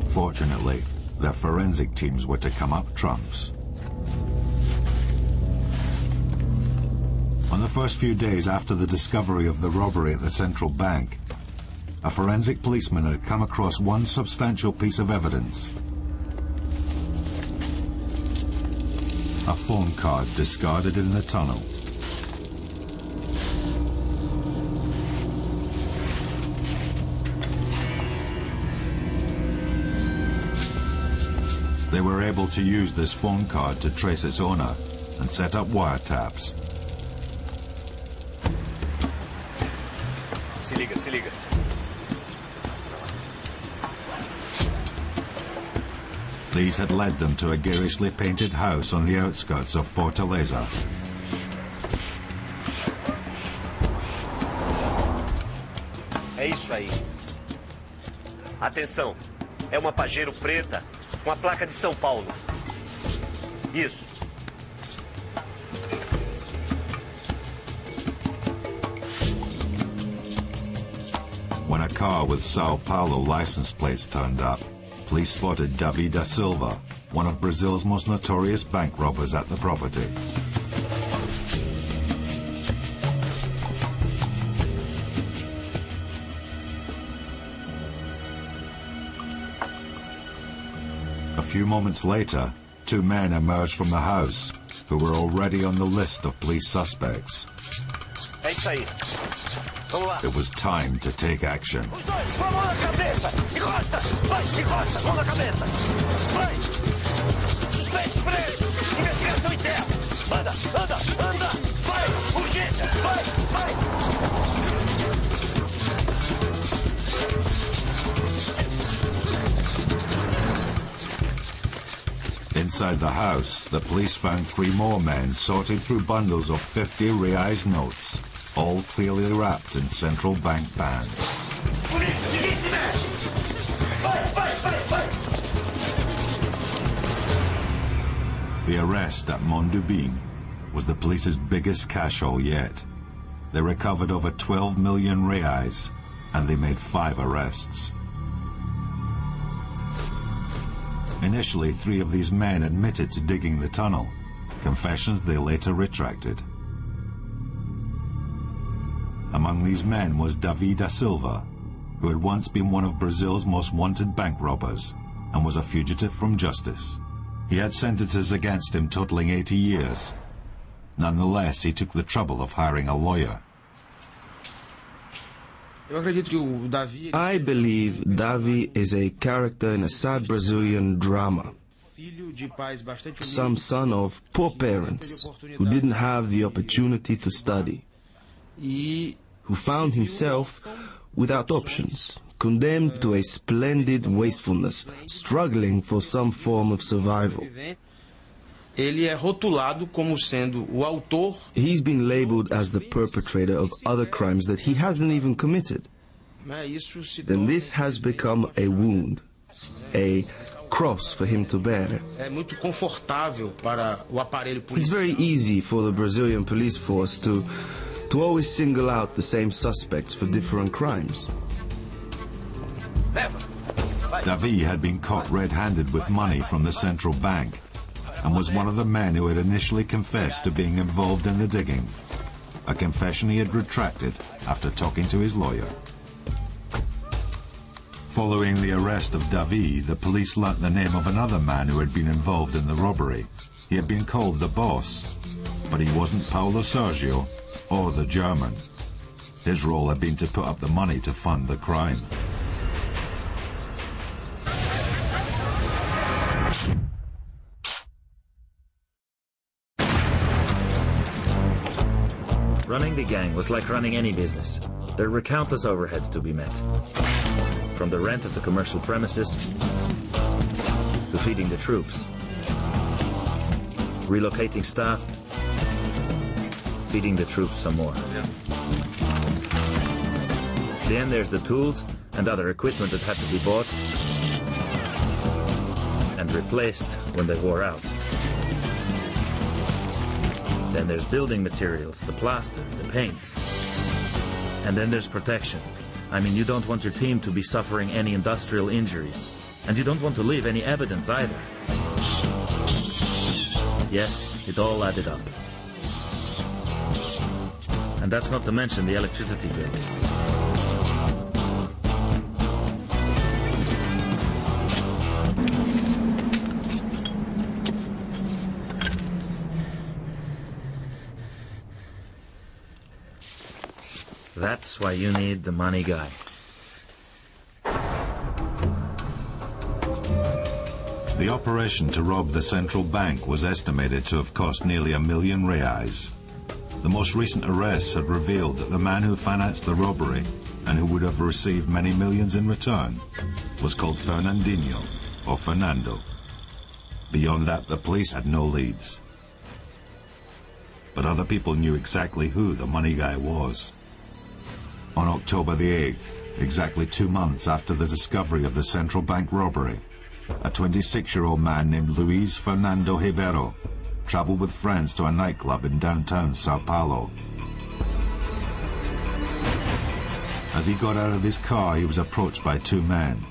Fortunately, their forensic teams were to come up trumps. On the first few days after the discovery of the robbery at the central bank, a forensic policeman had come across one substantial piece of evidence. A phone card discarded in the tunnel. They were able to use this phone card to trace its owner and set up wiretaps. Se liga, se liga. These had led them to a garishly painted house on the outskirts of Fortaleza. É isso aí. Atenção, é uma Pajero preta com a placa de São Paulo. Isso. When a car with Sao Paulo license plates turned up, police spotted Davi da Silva, one of Brazil's most notorious bank robbers, at the property. A few moments later, two men emerged from the house, who were already on the list of police suspects. É isso aí. Vamos lá. It was time to take action. Os dois, com a mão na cabeça. Encosta. Vai, encosta. Mão na cabeça. Vai. Suspeito preso. Investigação interna. Anda, anda, anda. Vai. Urgência. Vai, vai. Inside the house, the police found three more men sorting through bundles of 50 reais notes, all clearly wrapped in central bank bands. The arrest at Mondubim was the police's biggest cash haul yet. They recovered over 12 million reais, and they made 5 arrests. Initially, 3 of these men admitted to digging the tunnel, confessions they later retracted. Among these men was Davi da Silva, who had once been one of Brazil's most wanted bank robbers and was a fugitive from justice. He had sentences against him totaling 80 years. Nonetheless, he took the trouble of hiring a lawyer. I believe Davi is a character in a sad Brazilian drama. Some son of poor parents who didn't have the opportunity to study, who found himself without options, condemned to a splendid wastefulness, struggling for some form of survival. Ele é rotulado como sendo o autor. He's been labeled as the perpetrator of other crimes that he hasn't even committed. Then this has become a wound, a cross for him to bear. É muito confortável para o aparelho policial. It's very easy for the Brazilian police force to always single out the same suspects for different crimes. Davi had been caught red-handed with money from the central bank, and was one of the men who had initially confessed to being involved in the digging, a confession he had retracted after talking to his lawyer. Following the arrest of Davi, the police learnt the name of another man who had been involved in the robbery. He had been called the boss, but he wasn't Paulo Sergio or the German. His role had been to put up the money to fund the crime. Running the gang was like running any business. There were countless overheads to be met. From the rent of the commercial premises to feeding the troops, relocating staff, feeding the troops some more. Then there's the tools and other equipment that had to be bought and replaced when they wore out. Then there's building materials, the plaster, the paint. And then there's protection. I mean, you don't want your team to be suffering any industrial injuries. And you don't want to leave any evidence either. Yes, it all added up. And that's not to mention the electricity bills. That's why you need the money guy. The operation to rob the central bank was estimated to have cost nearly $1 million reais. The most recent arrests had revealed that the man who financed the robbery, and who would have received many millions in return, was called Fernandinho, or Fernando. Beyond that, the police had no leads. But other people knew exactly who the money guy was. On October the 8th, exactly 2 months after the discovery of the central bank robbery, a 26-year-old man named Luis Fernando Ribeiro traveled with friends to a nightclub in downtown Sao Paulo. As he got out of his car, he was approached by 2 men.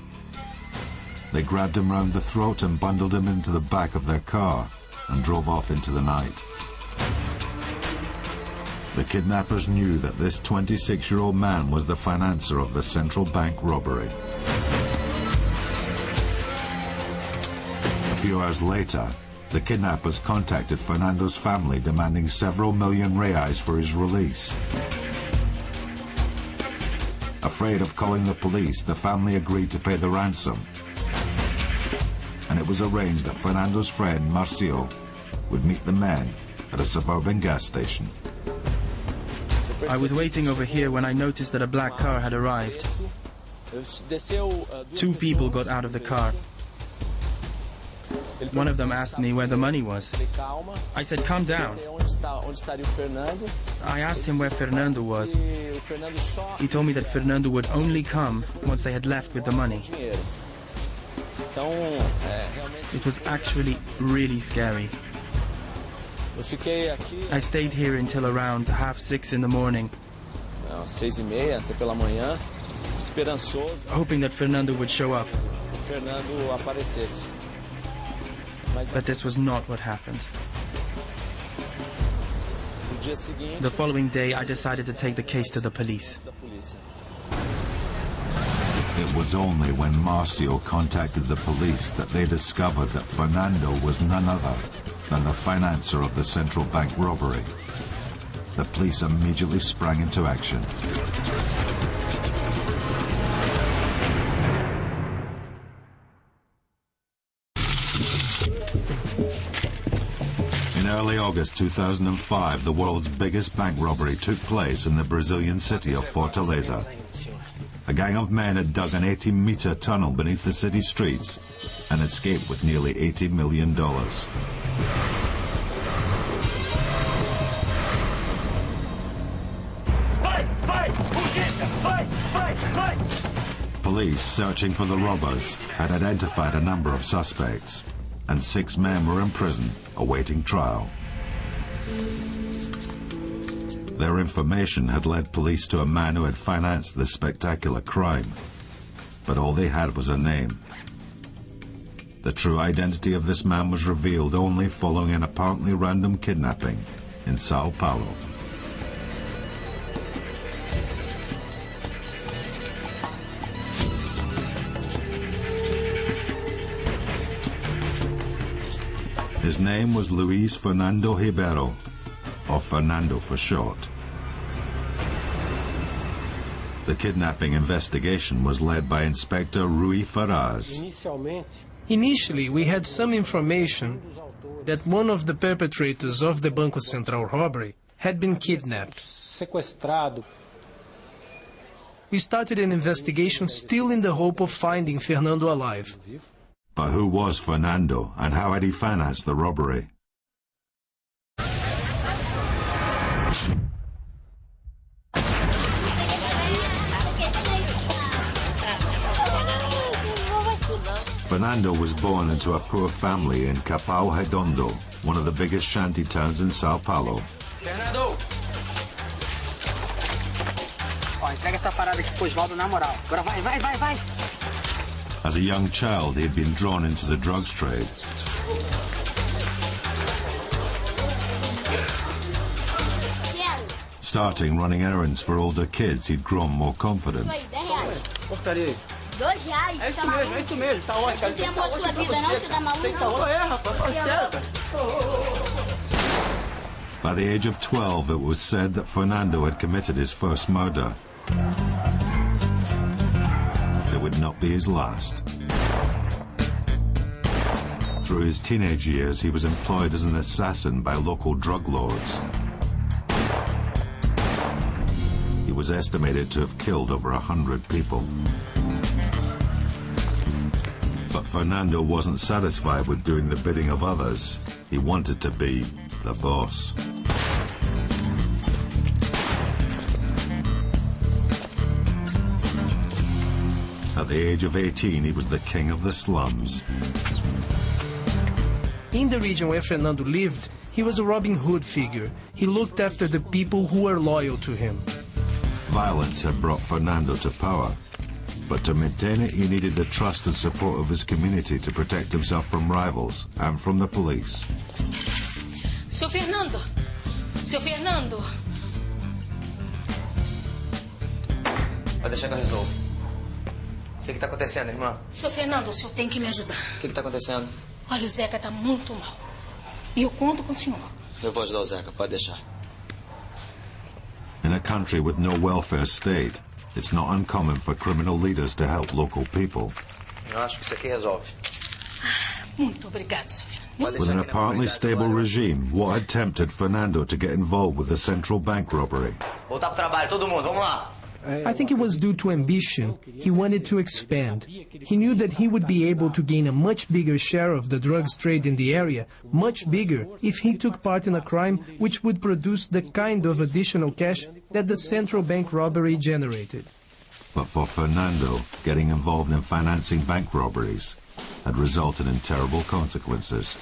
They grabbed him round the throat and bundled him into the back of their car and drove off into the night. The kidnappers knew that this 26-year-old man was the financier of the central bank robbery. A few hours later, the kidnappers contacted Fernando's family demanding several million reais for his release. Afraid of calling the police, the family agreed to pay the ransom. And it was arranged that Fernando's friend, Marcio, would meet the men at a suburban gas station. I was waiting over here when I noticed that a black car had arrived. 2 people got out of the car. One of them asked me where the money was. I said, calm down. I asked him where Fernando was. He told me that Fernando would only come once they had left with the money. It was actually really scary. I stayed here until around 5:30 in the morning, hoping that Fernando would show up. But this was not what happened. The following day, I decided to take the case to the police. It was only when Marcio contacted the police that they discovered that Fernando was none other than the financier of the central bank robbery. The police immediately sprang into action. In early August 2005, the world's biggest bank robbery took place in the Brazilian city of Fortaleza. A gang of men had dug an 80-meter tunnel beneath the city streets and escaped with nearly $80 million. Police, searching for the robbers, had identified a number of suspects, and 6 men were in prison awaiting trial. Their information had led police to a man who had financed this spectacular crime, but all they had was a name. The true identity of this man was revealed only following an apparently random kidnapping in Sao Paulo. His name was Luis Fernando Ribeiro, or Fernando for short. The kidnapping investigation was led by Inspector Rui Faraz. Initially, we had some information that one of the perpetrators of the Banco Central robbery had been kidnapped. We started an investigation still in the hope of finding Fernando alive. But who was Fernando, and how had he financed the robbery? Fernando was born into a poor family in Capão Redondo, one of the biggest shanty towns in Sao Paulo. Fernando! Ó, entrega essa parada aqui pro Osvaldo na moral. Agora vai! As a young child, he had been drawn into the drugs trade. Starting running errands for older kids, he'd grown more confident. Porcaria aí. R$2? É isso mesmo, tá ótimo. Você amou a sua vida, não? Você dá maluco? Tá ótimo, rapaz, tá certo. By the age of 12, it was said that Fernando had committed his first murder. It would not be his last. Through his teenage years, he was employed as an assassin by local drug lords. He was estimated to have killed over 100 people. But Fernando wasn't satisfied with doing the bidding of others. He wanted to be the boss. At the age of 18, he was the king of the slums. In the region where Fernando lived, he was a Robin Hood figure. He looked after the people who were loyal to him. Violence had brought Fernando to power, but to maintain it, he needed the trust and support of his community to protect himself from rivals and from the police. Seu Fernando! Seu Fernando! Pode deixar que eu resolvo. O que está acontecendo, irmã? Seu Fernando, o senhor tem que me ajudar. O que está acontecendo? Olha, o Zeca está muito mal. E eu conto com o senhor. Eu vou ajudar o Zeca, pode deixar. In a country with no welfare state, it's not uncommon for criminal leaders to help local people. Eu acho que isso aqui resolve. Muito obrigado, seu Fernando. With an apparently stable regime, what had tempted Fernando to get involved with the central bank robbery? Voltar pro trabalho, todo mundo, vamos lá. I think it was due to ambition. He wanted to expand. He knew that he would be able to gain a much bigger share of the drugs trade in the area, much bigger, if he took part in a crime which would produce the kind of additional cash that the central bank robbery generated. But for Fernando, getting involved in financing bank robberies had resulted in terrible consequences.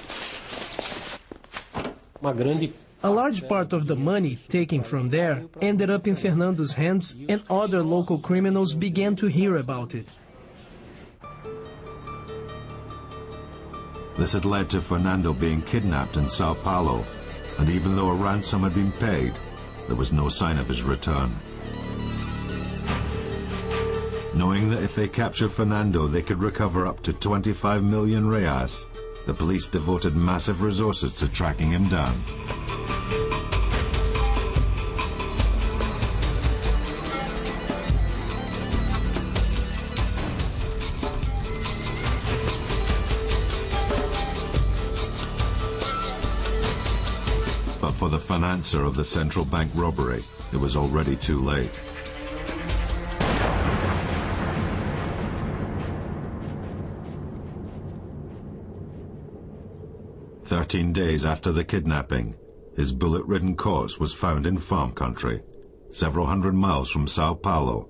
A large part of the money taken from there ended up in Fernando's hands, and other local criminals began to hear about it. This had led to Fernando being kidnapped in Sao Paulo, and even though a ransom had been paid, there was no sign of his return. Knowing that if they captured Fernando, they could recover up to 25 million reais, the police devoted massive resources to tracking him down. But for the financier of the central bank robbery, it was already too late. "13 days after the kidnapping, his bullet-ridden corpse was found in farm country, several hundred miles from Sao Paulo.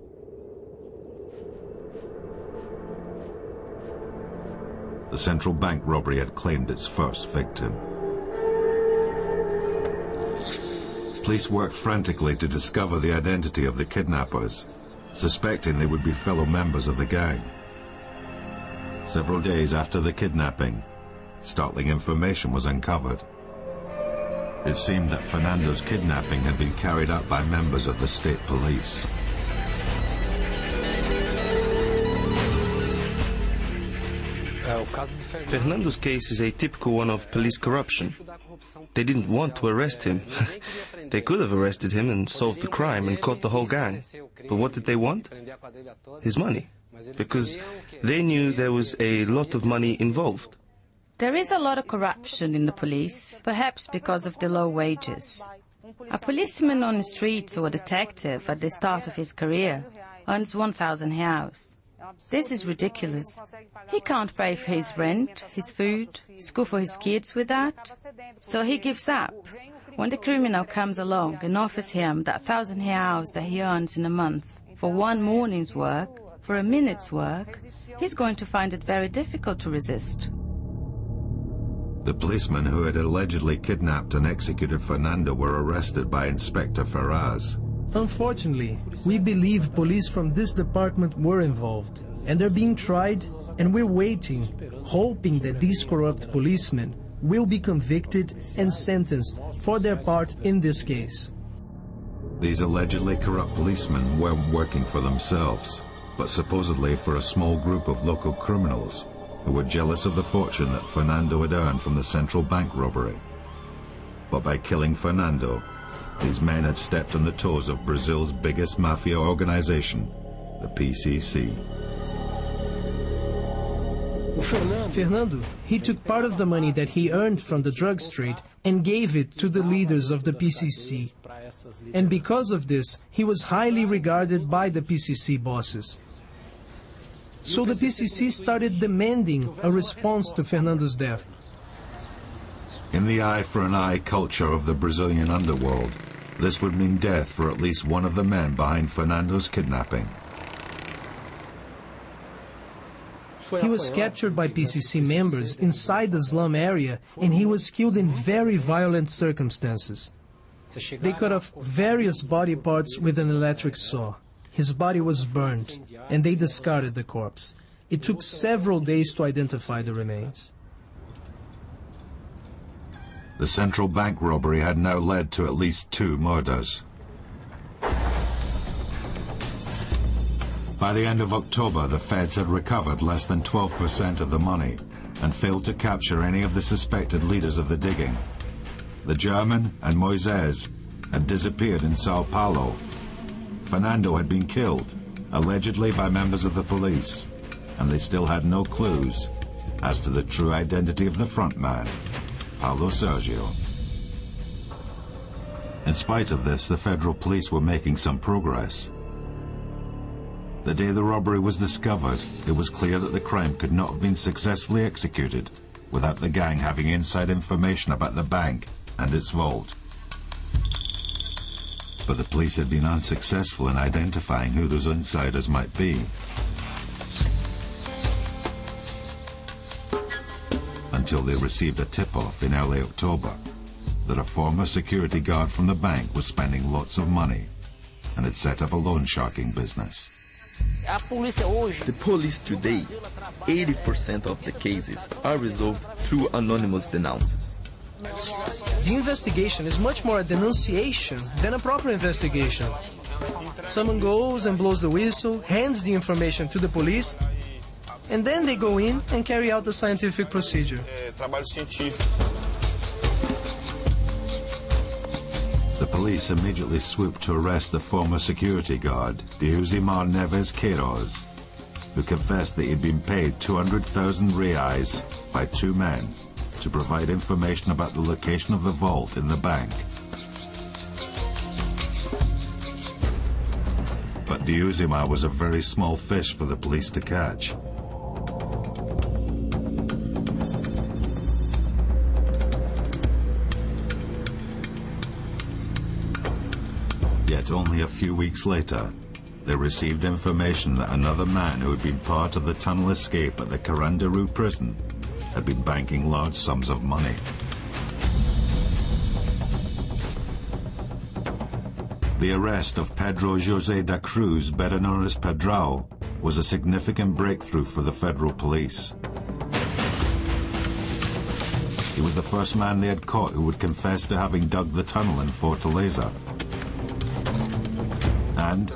The central bank robbery had claimed its first victim. Police worked frantically to discover the identity of the kidnappers, suspecting they would be fellow members of the gang. Several days after the kidnapping, startling information was uncovered. It seemed that Fernando's kidnapping had been carried out by members of the state police. Fernando's case is a typical one of police corruption. They didn't want to arrest him. They could have arrested him and solved the crime and caught the whole gang. But what did they want? His money. Because they knew there was a lot of money involved. There is a lot of corruption in the police, perhaps because of the low wages. A policeman on the streets or a detective at the start of his career earns 1,000 reais. This is ridiculous. He can't pay for his rent, his food, school for his kids with that. So he gives up. When the criminal comes along and offers him that 1,000 reais that he earns in a month for one morning's work, for a minute's work, he's going to find it very difficult to resist. The policemen who had allegedly kidnapped and executed Fernando were arrested by Inspector Ferraz. Unfortunately, we believe police from this department were involved, and they're being tried, and we're waiting, hoping that these corrupt policemen will be convicted and sentenced for their part in this case. These allegedly corrupt policemen weren't working for themselves, but supposedly for a small group of local criminals who were jealous of the fortune that Fernando had earned from the central bank robbery. But by killing Fernando, these men had stepped on the toes of Brazil's biggest mafia organization, the PCC. Fernando, he took part of the money that he earned from the drugs trade and gave it to the leaders of the PCC. And because of this, he was highly regarded by the PCC bosses. So the PCC started demanding a response to Fernando's death. In the eye for an eye culture of the Brazilian underworld, this would mean death for at least one of the men behind Fernando's kidnapping. He was captured by PCC members inside the slum area, and he was killed in very violent circumstances. They cut off various body parts with an electric saw. His body was burned, and they discarded the corpse. It took several days to identify the remains. The central bank robbery had now led to at least 2 murders. By the end of October, the feds had recovered less than 12% of the money and failed to capture any of the suspected leaders of the digging. The German and Moises had disappeared in Sao Paulo. Fernando had been killed, allegedly by members of the police, and they still had no clues as to the true identity of the front man, Paulo Sergio. In spite of this, the federal police were making some progress. The day the robbery was discovered, it was clear that the crime could not have been successfully executed without the gang having inside information about the bank and its vault. But the police had been unsuccessful in identifying who those insiders might be. Until they received a tip-off in early October that a former security guard from the bank was spending lots of money and had set up a loan sharking business. The police today, 80% of the cases are resolved through anonymous denounces. The investigation is much more a denunciation than a proper investigation. Someone goes and blows the whistle, hands the information to the police, and then they go in and carry out the scientific procedure. The police immediately swooped to arrest the former security guard, Deusimar Neves Queiroz, who confessed that he'd been paid 200,000 reais by 2 men to provide information about the location of the vault in the bank. But Deusimar was a very small fish for the police to catch. Yet only a few weeks later, they received information that another man who had been part of the tunnel escape at the Carandiru prison had been banking large sums of money. The arrest of Pedro José da Cruz, better known as Pedrao, was a significant breakthrough for the federal police. He was the first man they had caught who would confess to having dug the tunnel in Fortaleza. And,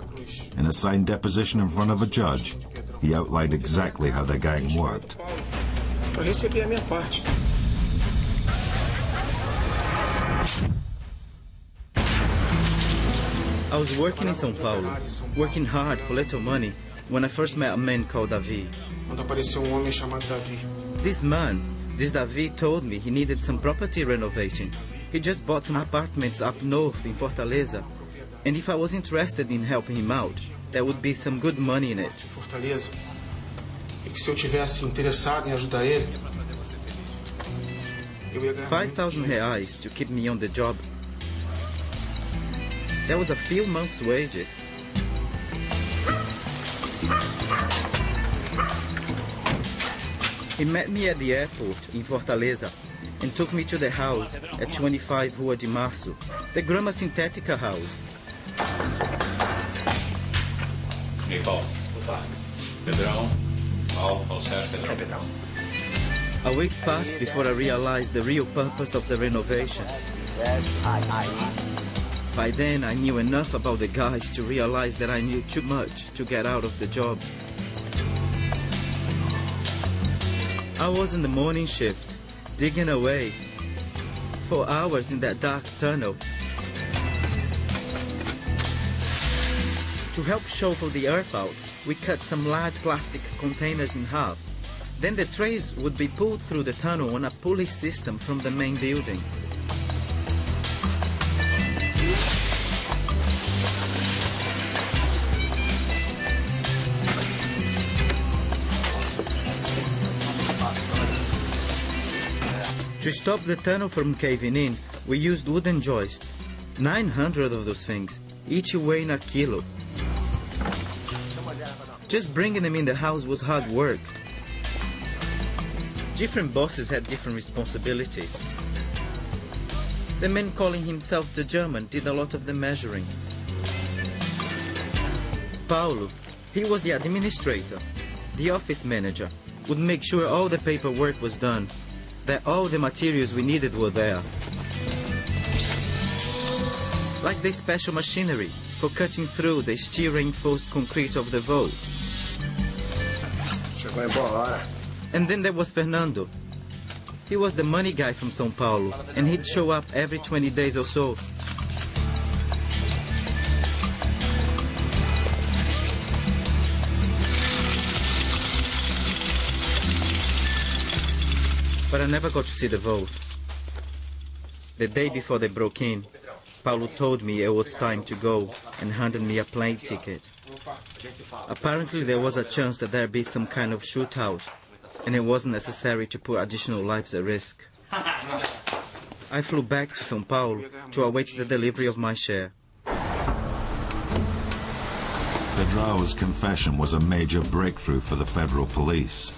in a signed deposition in front of a judge, he outlined exactly how the gang worked. Eu recebi a minha parte. I was working in São Paulo, working hard for little money, when I first met a man called Davi. Quando apareceu homem chamado Davi. This Davi told me he needed some property renovating. He just bought some apartments up north in Fortaleza, and if I was interested in helping him out, there would be some good money in it. Fortaleza. E que se eu tivesse interessado em ajudar ele, eu ia ganhar 5,000 reais to keep me on the job. That was a few months' wages. He met me at the airport in Fortaleza and took me to the house at 25 Rua de Março, the Grama Sintética house. Hey, Paul. Pedrão. Paulo Sérgio Pedrão. A week passed before I realized the real purpose of the renovation. By then, I knew enough about the guys to realize that I knew too much to get out of the job. I was in the morning shift, digging away. for hours in that dark tunnel. To help shovel the earth out, we cut some large plastic containers in half. Then the trays would be pulled through the tunnel on a pulley system from the main building. To stop the tunnel from caving in, we used wooden joists. 900 of those things, each weighing a kilo. Just bringing them in the house was hard work. Different bosses had different responsibilities. The man calling himself the German did a lot of the measuring. Paulo, he was the administrator. The office manager would make sure all the paperwork was done, that all the materials we needed were there. Like the special machinery for cutting through the steel-reinforced concrete of the vault. And then there was Fernando. He was the money guy from São Paulo, and he'd show up every 20 days or so. But I never got to see the vault. The day before they broke in, Paulo told me it was time to go and handed me a plane ticket. Apparently there was a chance that there'd be some kind of shootout, and it wasn't necessary to put additional lives at risk. I flew back to São Paulo to await the delivery of my share. Pedrao's confession was a major breakthrough for the federal police.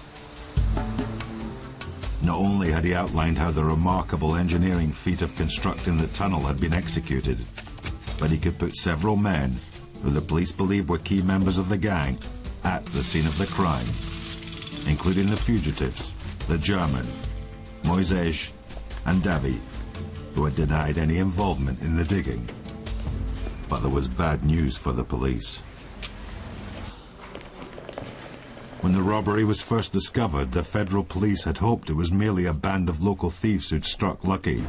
Not only had he outlined how the remarkable engineering feat of constructing the tunnel had been executed, but he could put several men, who the police believed were key members of the gang, at the scene of the crime, including the fugitives, the German, Moisés, and David, who had denied any involvement in the digging. But there was bad news for the police. When the robbery was first discovered, the federal police had hoped it was merely a band of local thieves who'd struck lucky.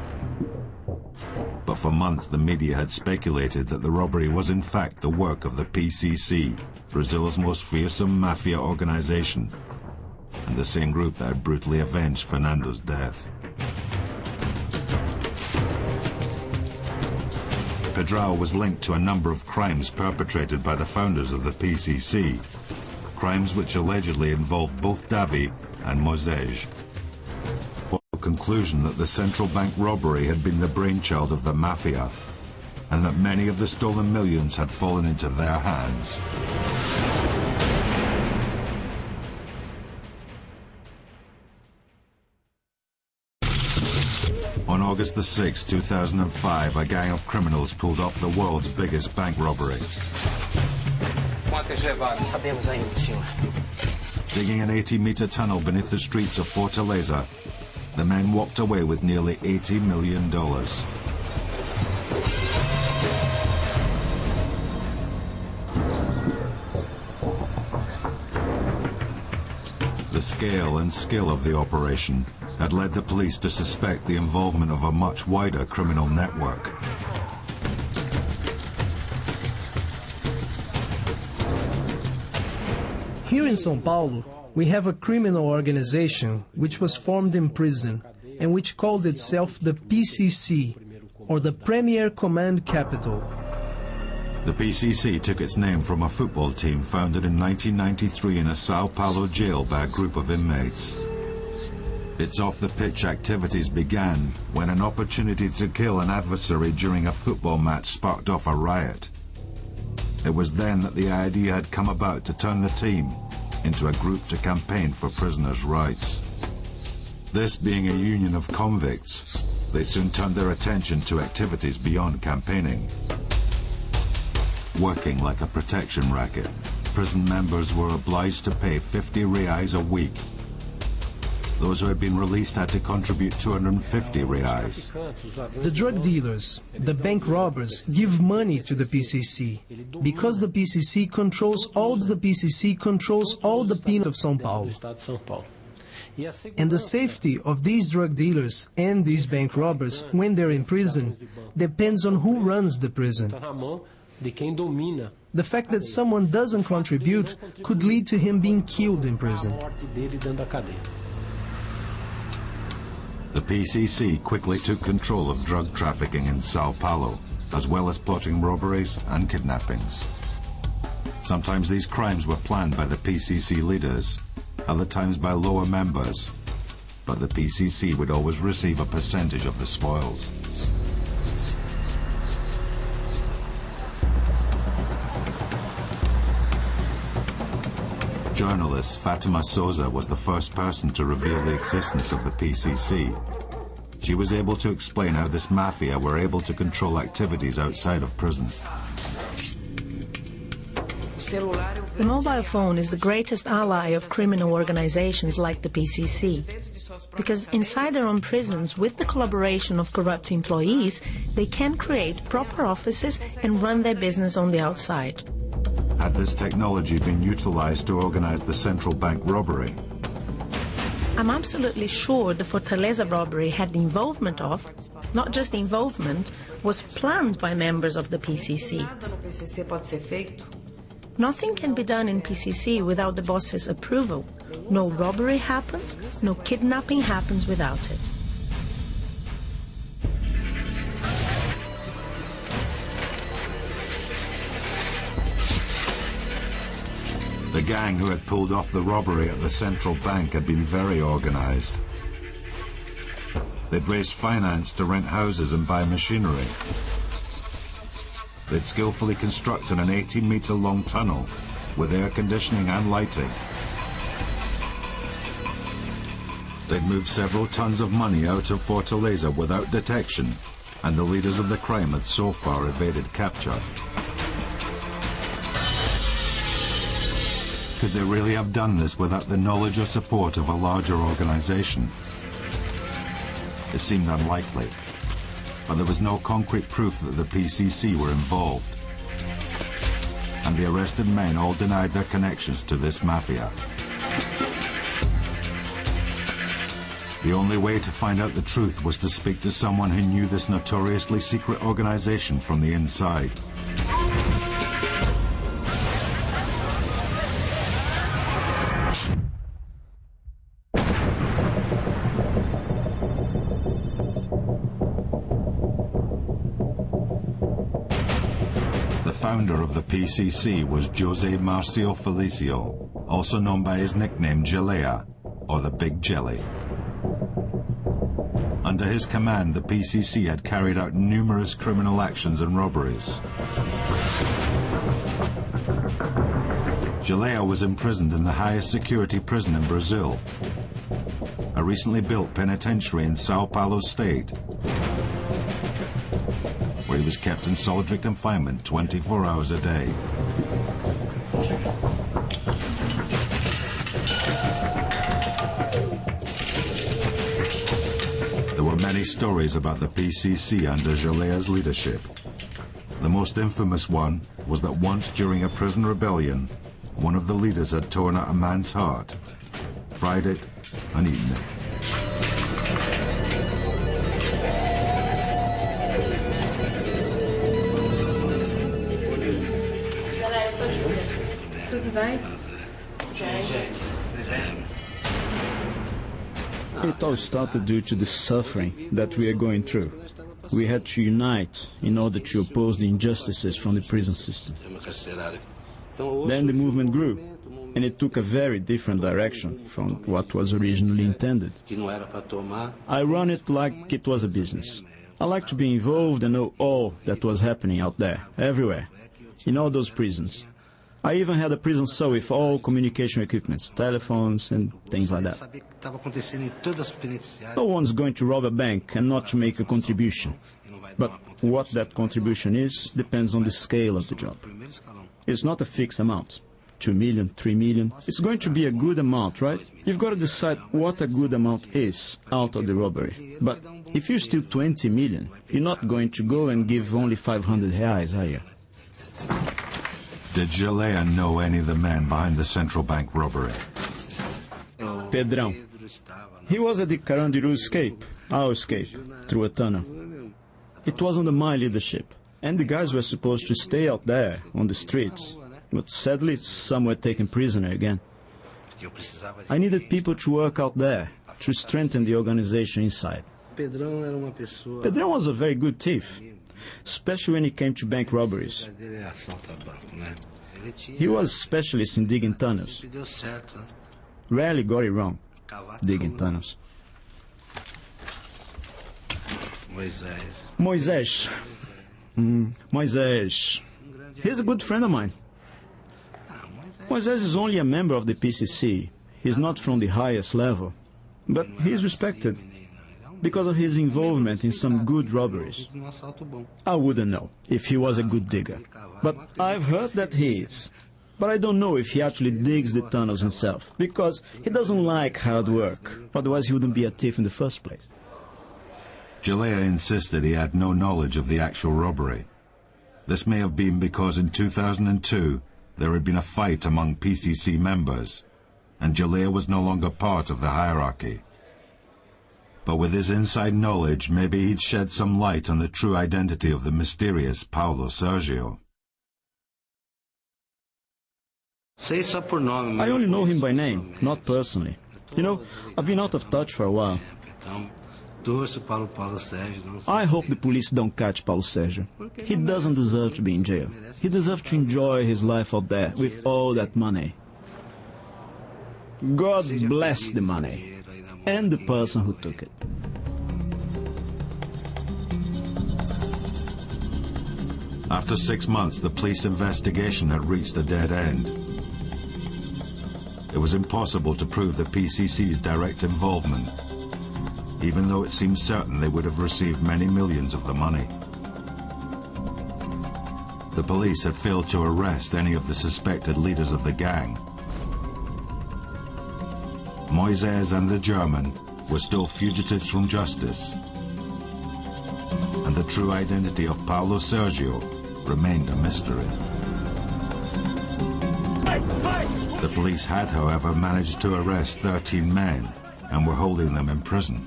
But for months the media had speculated that the robbery was in fact the work of the PCC, Brazil's most fearsome mafia organization, and the same group that had brutally avenged Fernando's death. Pedrao was linked to a number of crimes perpetrated by the founders of the PCC, crimes which allegedly involved both Davi and Moisés. The conclusion that the central bank robbery had been the brainchild of the mafia, and that many of the stolen millions had fallen into their hands. On August the 6th, 2005, a gang of criminals pulled off the world's biggest bank robbery. Sabemos ainda, senhor. Digging an 80-meter tunnel beneath the streets of Fortaleza, the men walked away with nearly $80 million. The scale and skill of the operation had led the police to suspect the involvement of a much wider criminal network. Here in São Paulo, we have a criminal organization which was formed in prison and which called itself the PCC, or the Premier Command Capital. The PCC took its name from a football team founded in 1993 in a Sao Paulo jail by a group of inmates. Its off-the-pitch activities began when an opportunity to kill an adversary during a football match sparked off a riot. It was then that the idea had come about to turn the team into a group to campaign for prisoners' rights. This being a union of convicts, they soon turned their attention to activities beyond campaigning. Working like a protection racket, prison members were obliged to pay 50 reais a week. Those who had been released had to contribute 250 reais. The drug dealers, the bank robbers, give money to the PCC. Because the PCC controls all the penal of São Paulo. And the safety of these drug dealers and these bank robbers when they're in prison depends on who runs the prison. The fact that someone doesn't contribute could lead to him being killed in prison. The PCC quickly took control of drug trafficking in Sao Paulo, as well as plotting robberies and kidnappings. Sometimes these crimes were planned by the PCC leaders, other times by lower members, but the PCC would always receive a percentage of the spoils. Journalist Fatima Souza was the first person to reveal the existence of the PCC. She was able to explain how this mafia were able to control activities outside of prison. The mobile phone is the greatest ally of criminal organizations like the PCC. Because inside their own prisons, with the collaboration of corrupt employees, they can create proper offices and run their business on the outside. Had this technology been utilized to organize the central bank robbery? I'm absolutely sure the Fortaleza robbery had the involvement of, not just the involvement, was planned by members of the PCC. Nothing can be done in PCC without the boss's approval. No robbery happens, no kidnapping happens without it. The gang who had pulled off the robbery at the central bank had been very organized. They'd raised finance to rent houses and buy machinery. They'd skillfully constructed an 18-meter-long tunnel with air conditioning and lighting. They'd moved several tons of money out of Fortaleza without detection, and the leaders of the crime had so far evaded capture. Could they really have done this without the knowledge or support of a larger organization? It seemed unlikely, but there was no concrete proof that the PCC were involved. And the arrested men all denied their connections to this mafia. The only way to find out the truth was to speak to someone who knew this notoriously secret organization from the inside. The founder of the PCC was José Marcio Felicio, also known by his nickname Gelea, or the Big Jelly. Under his command, the PCC had carried out numerous criminal actions and robberies. Gelea was imprisoned in the highest security prison in Brazil, a recently built penitentiary in Sao Paulo state, where he was kept in solitary confinement 24 hours a day. There were many stories about the PCC under Gelea's leadership. The most infamous one was that once during a prison rebellion, one of the leaders had torn out a man's heart, fried it, and eaten it. It all started due to the suffering that we are going through. We had to unite in order to oppose the injustices from the prison system. Then the movement grew, and it took a very different direction from what was originally intended. I run it like it was a business. I like to be involved and know all that was happening out there, everywhere, in all those prisons. I even had a prison cell with all communication equipments, telephones and things like that. No one's going to rob a bank and not to make a contribution. But what that contribution is depends on the scale of the job. It's not a fixed amount. 2 million, 3 million. It's going to be a good amount, right? You've got to decide what a good amount is out of the robbery. But if you steal 20 million, you're not going to go and give only 500 reais, are you? Did Gelea know any of the men behind the central bank robbery? Pedrão. He was at the Carandiru escape, our escape, through a tunnel. It was under my leadership, and the guys were supposed to stay out there, on the streets. But sadly, some were taken prisoner again. I needed people to work out there, to strengthen the organization inside. Pedrão was a very good thief, especially when it came to bank robberies. He was a specialist in digging tunnels. Rarely got it wrong, digging tunnels. Moisés. Moisés. He's a good friend of mine. Moisés is only a member of the PCC. He's not from the highest level, but he's respected because of his involvement in some good robberies. I wouldn't know if he was a good digger, but I've heard that he is. But I don't know if he actually digs the tunnels himself, because he doesn't like hard work, otherwise he wouldn't be a thief in the first place. Jalea insisted he had no knowledge of the actual robbery. This may have been because in 2002 there had been a fight among PCC members, and Jalea was no longer part of the hierarchy. But with his inside knowledge, maybe he'd shed some light on the true identity of the mysterious Paulo Sergio. I only know him by name, not personally. You know, I've been out of touch for a while. I hope the police don't catch Paulo Sergio. He doesn't deserve to be in jail. He deserves to enjoy his life out there with all that money. God bless the money and the person who took it. After 6 months, the police investigation had reached a dead end. It was impossible to prove the PCC's direct involvement, even though it seemed certain they would have received many millions of the money. The police had failed to arrest any of the suspected leaders of the gang. Moisés and the German were still fugitives from justice, and the true identity of Paulo Sergio remained a mystery. The police had, however, managed to arrest 13 men and were holding them in prison.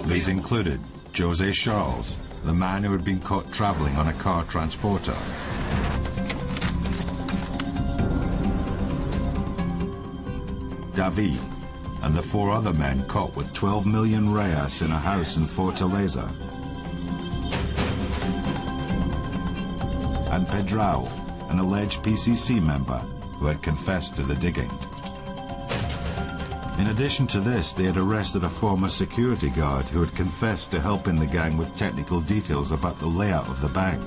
These included José Charles, the man who had been caught traveling on a car transporter. David and the 4 other men caught with 12 million reais in a house in Fortaleza. And Pedrão, an alleged PCC member who had confessed to the digging. In addition to this, they had arrested a former security guard who had confessed to helping the gang with technical details about the layout of the bank.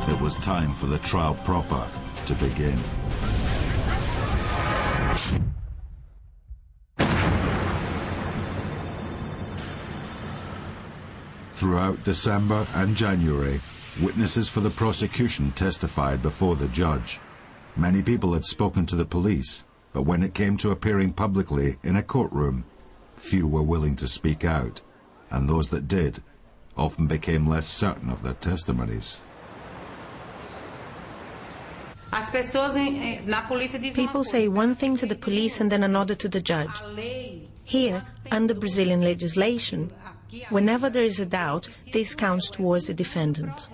It was time for the trial proper to begin. Throughout December and January, witnesses for the prosecution testified before the judge. Many people had spoken to the police, but when it came to appearing publicly in a courtroom, few were willing to speak out, and those that did often became less certain of their testimonies. People say one thing to the police and then another to the judge. Here, under Brazilian legislation, whenever there is a doubt, this counts towards the defendant.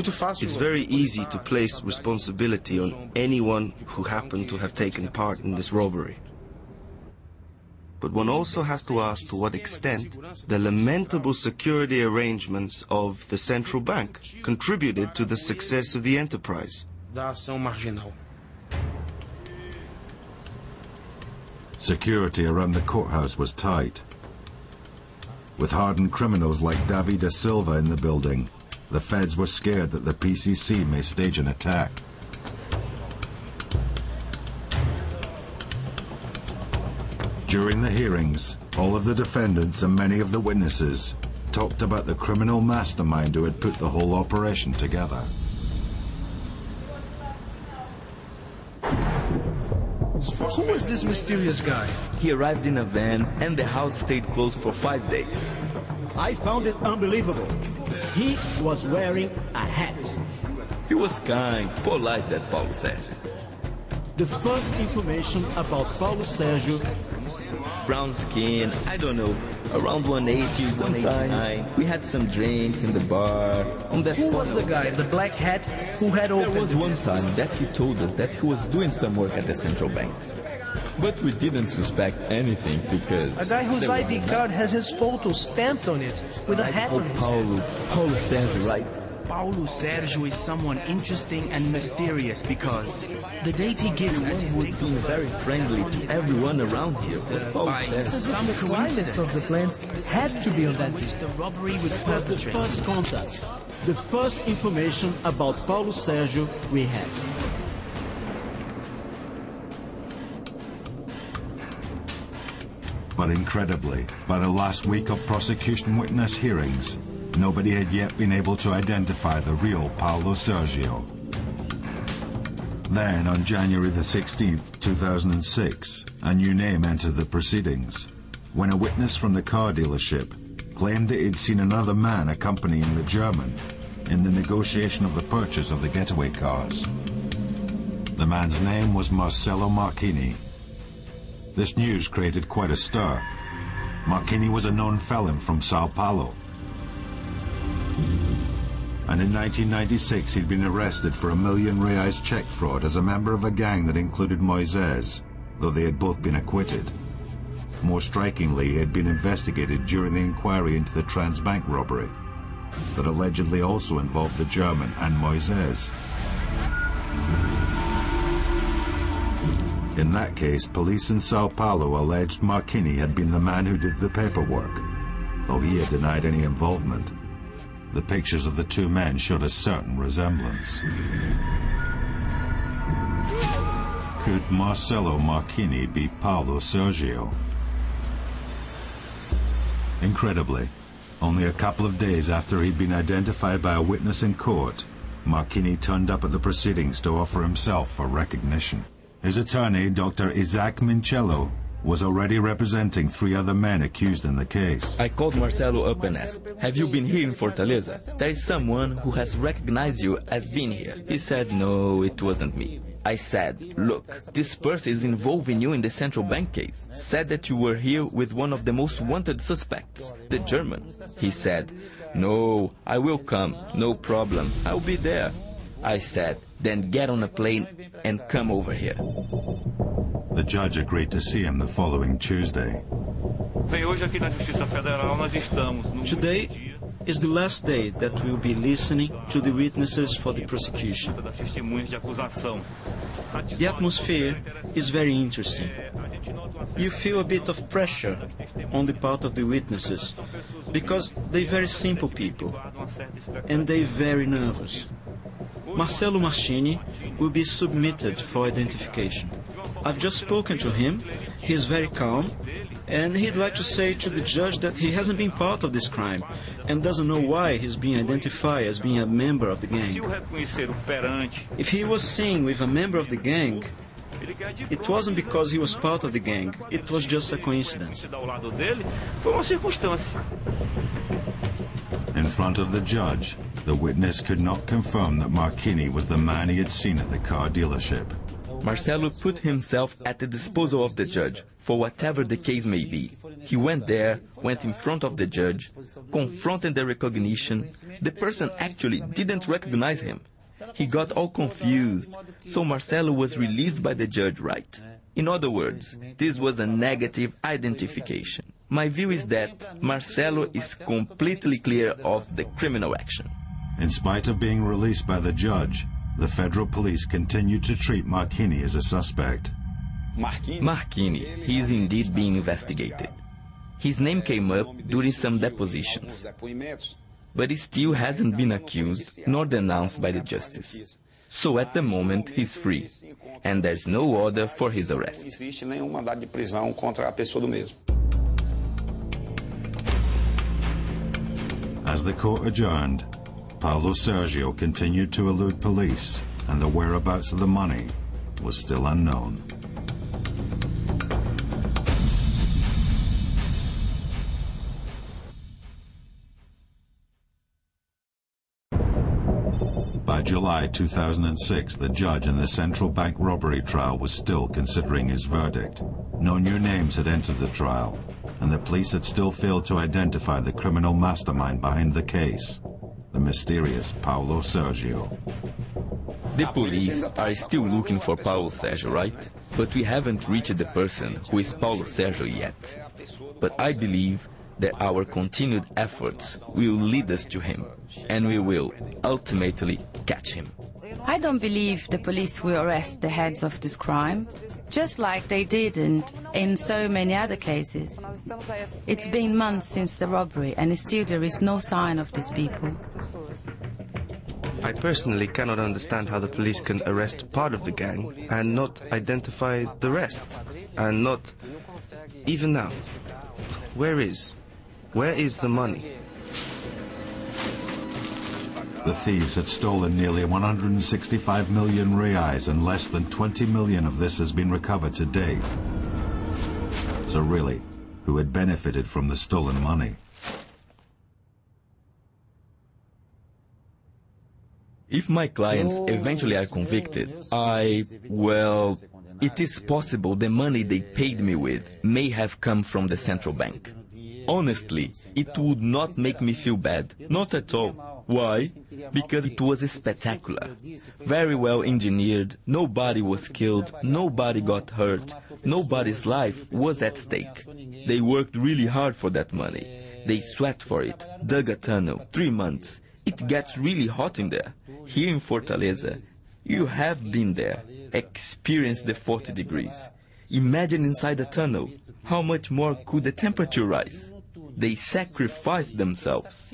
It's very easy to place responsibility on anyone who happened to have taken part in this robbery. But one also has to ask to what extent the lamentable security arrangements of the central bank contributed to the success of the enterprise. Security around the courthouse was tight. With hardened criminals like David da Silva in the building, the feds were scared that the PCC may stage an attack. During the hearings, all of the defendants and many of the witnesses talked about the criminal mastermind who had put the whole operation Who was this mysterious guy? He arrived in a van and the house stayed closed for 5 days. I found it unbelievable. He was wearing a hat. He was kind, polite, that Paulo Sérgio. The first information about Paulo Sérgio: brown skin, I don't know, around 180, sometimes. We had some drinks in the bar. Who was the guy, the black hat, who had opened? There was one time that he told us that he was doing some work at the central bank. But we didn't suspect anything because... A guy whose ID card has his photo stamped on it, with a hat on his head. Paulo Sérgio, right? Paulo Sérgio is someone interesting and mysterious because the date he gives as his date being very friendly to everyone around here was Paulo Sérgio. It's as if the coincidence of the plan had to be on that day. The robbery was perpetrated. The first contact, the first information about Paulo Sérgio we had. But incredibly, by the last week of prosecution witness hearings, nobody had yet been able to identify the real Paulo Sérgio. Then, on January the 16th, 2006, a new name entered the proceedings, when a witness from the car dealership claimed that he'd seen another man accompanying the German in the negotiation of the purchase of the getaway cars. The man's name was Marcello Marchini. This news created quite a stir. Marchini was a known felon from Sao Paulo. And in 1996 he'd been arrested for $1 million check fraud as a member of a gang that included Moisés, though they had both been acquitted. More strikingly, he had been investigated during the inquiry into the Transbank robbery that allegedly also involved the German and Moisés. In that case, police in Sao Paulo alleged Marchini had been the man who did the paperwork, though he had denied any involvement. The pictures of the two men showed a certain resemblance. Could Marcello Marchini be Paulo Sérgio? Incredibly, only a couple of days after he'd been identified by a witness in court, Marchini turned up at the proceedings to offer himself for recognition. His attorney, Dr. Isaac Mincello, was already representing 3 other men accused in the case. I called Marcelo up and asked, "Have you been here in Fortaleza? There is someone who has recognized you as being here." He said, "No, it wasn't me." I said, "Look, this person is involving you in the central bank case. Said that you were here with one of the most wanted suspects, the German." He said, "No, I will come, no problem, I'll be there." I said, "Then get on a plane and come over here." The judge agreed to see him the following Tuesday. Today is the last day that we'll be listening to the witnesses for the prosecution. The atmosphere is very interesting. You feel a bit of pressure on the part of the witnesses because they're very simple people and they're very nervous. Marcello Marchini will be submitted for identification. I've just spoken to him. He's very calm, and he'd like to say to the judge that he hasn't been part of this crime and doesn't know why he's being identified as being a member of the gang. If he was seen with a member of the gang, it wasn't because he was part of the gang, it was just a coincidence. In front of the judge, the witness could not confirm that Marchini was the man he had seen at the car dealership. Marcelo put himself at the disposal of the judge for whatever the case may be. He went there, went in front of the judge, confronted the recognition. The person actually didn't recognize him. He got all confused, so Marcelo was released by the judge, right? In other words, this was a negative identification. My view is that Marcelo is completely clear of the criminal action. In spite of being released by the judge, the federal police continued to treat Marchini as a suspect. Marchini, he is indeed being investigated. His name came up during some depositions, but he still hasn't been accused nor denounced by the justice. So at the moment he's free, and there's no order for his arrest. As the court adjourned, Paulo Sérgio continued to elude police, and the whereabouts of the money was still unknown. By July 2006, the judge in the central bank robbery trial was still considering his verdict. No new names had entered the trial, and the police had still failed to identify the criminal mastermind behind the case, the mysterious Paulo Sergio. The police are still looking for Paulo Sergio, right? But we haven't reached the person who is Paulo Sergio yet. But I believe that our continued efforts will lead us to him, and we will ultimately catch him. I don't believe the police will arrest the heads of this crime, just like they didn't in so many other cases. It's been months since the robbery, and still there is no sign of these people. I personally cannot understand how the police can arrest part of the gang and not identify the rest. And not, even now, where is the money? The thieves had stolen nearly 165 million reais, and less than 20 million of this has been recovered to date. So really, who had benefited from the stolen money? If my clients eventually are convicted, well, it is possible the money they paid me with may have come from the central bank. Honestly, it would not make me feel bad, not at all. Why? Because it was spectacular. Very well engineered, nobody was killed, nobody got hurt, nobody's life was at stake. They worked really hard for that money. They sweat for it, dug a tunnel, 3 months. It gets really hot in there. Here in Fortaleza, you have been there, experienced the 40 degrees. Imagine inside a tunnel, how much more could the temperature rise? They sacrificed themselves.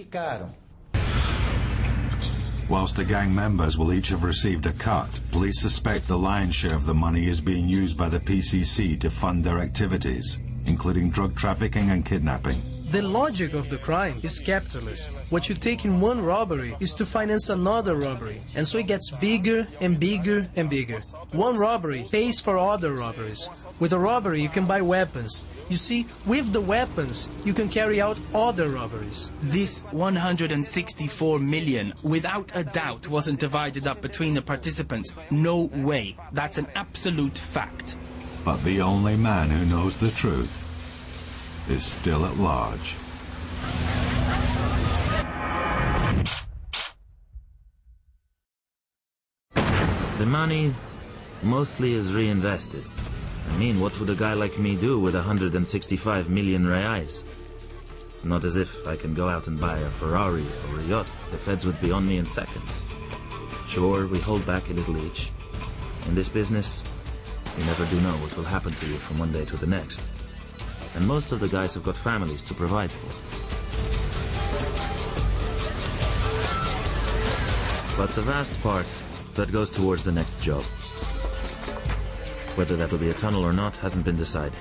Whilst the gang members will each have received a cut, police suspect the lion's share of the money is being used by the PCC to fund their activities, including drug trafficking and kidnapping. The logic of the crime is capitalist. What you take in one robbery is to finance another robbery, and so it gets bigger and bigger and bigger. One robbery pays for other robberies. With a robbery, you can buy weapons. You see, with the weapons, you can carry out other robberies. This 164 million, without a doubt, wasn't divided up between the participants. No way. That's an absolute fact. But the only man who knows the truth is still at large. The money mostly is reinvested. I mean, what would a guy like me do with 165 million reais? It's not as if I can go out and buy a Ferrari or a yacht. The feds would be on me in seconds. Sure, we hold back a little each. In this business, you never do know what will happen to you from one day to the next. And most of the guys have got families to provide for. But the vast part, that goes towards the next job. Whether that'll be a tunnel or not hasn't been decided.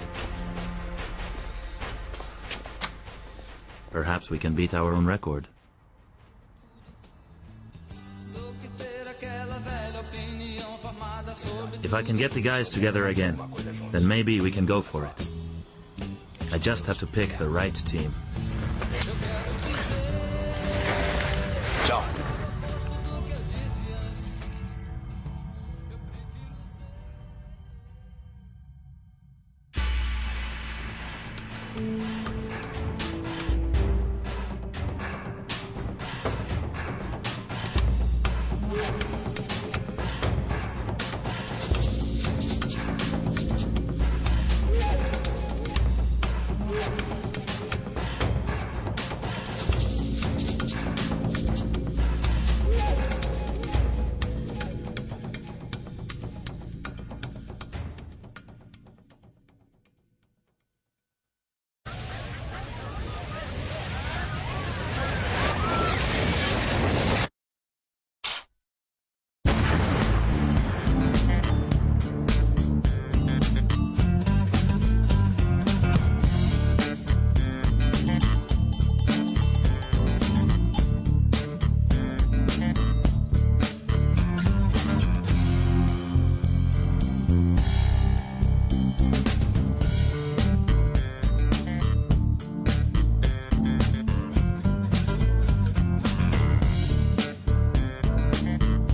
Perhaps we can beat our own record. If I can get the guys together again, then maybe we can go for it. I just have to pick the right team.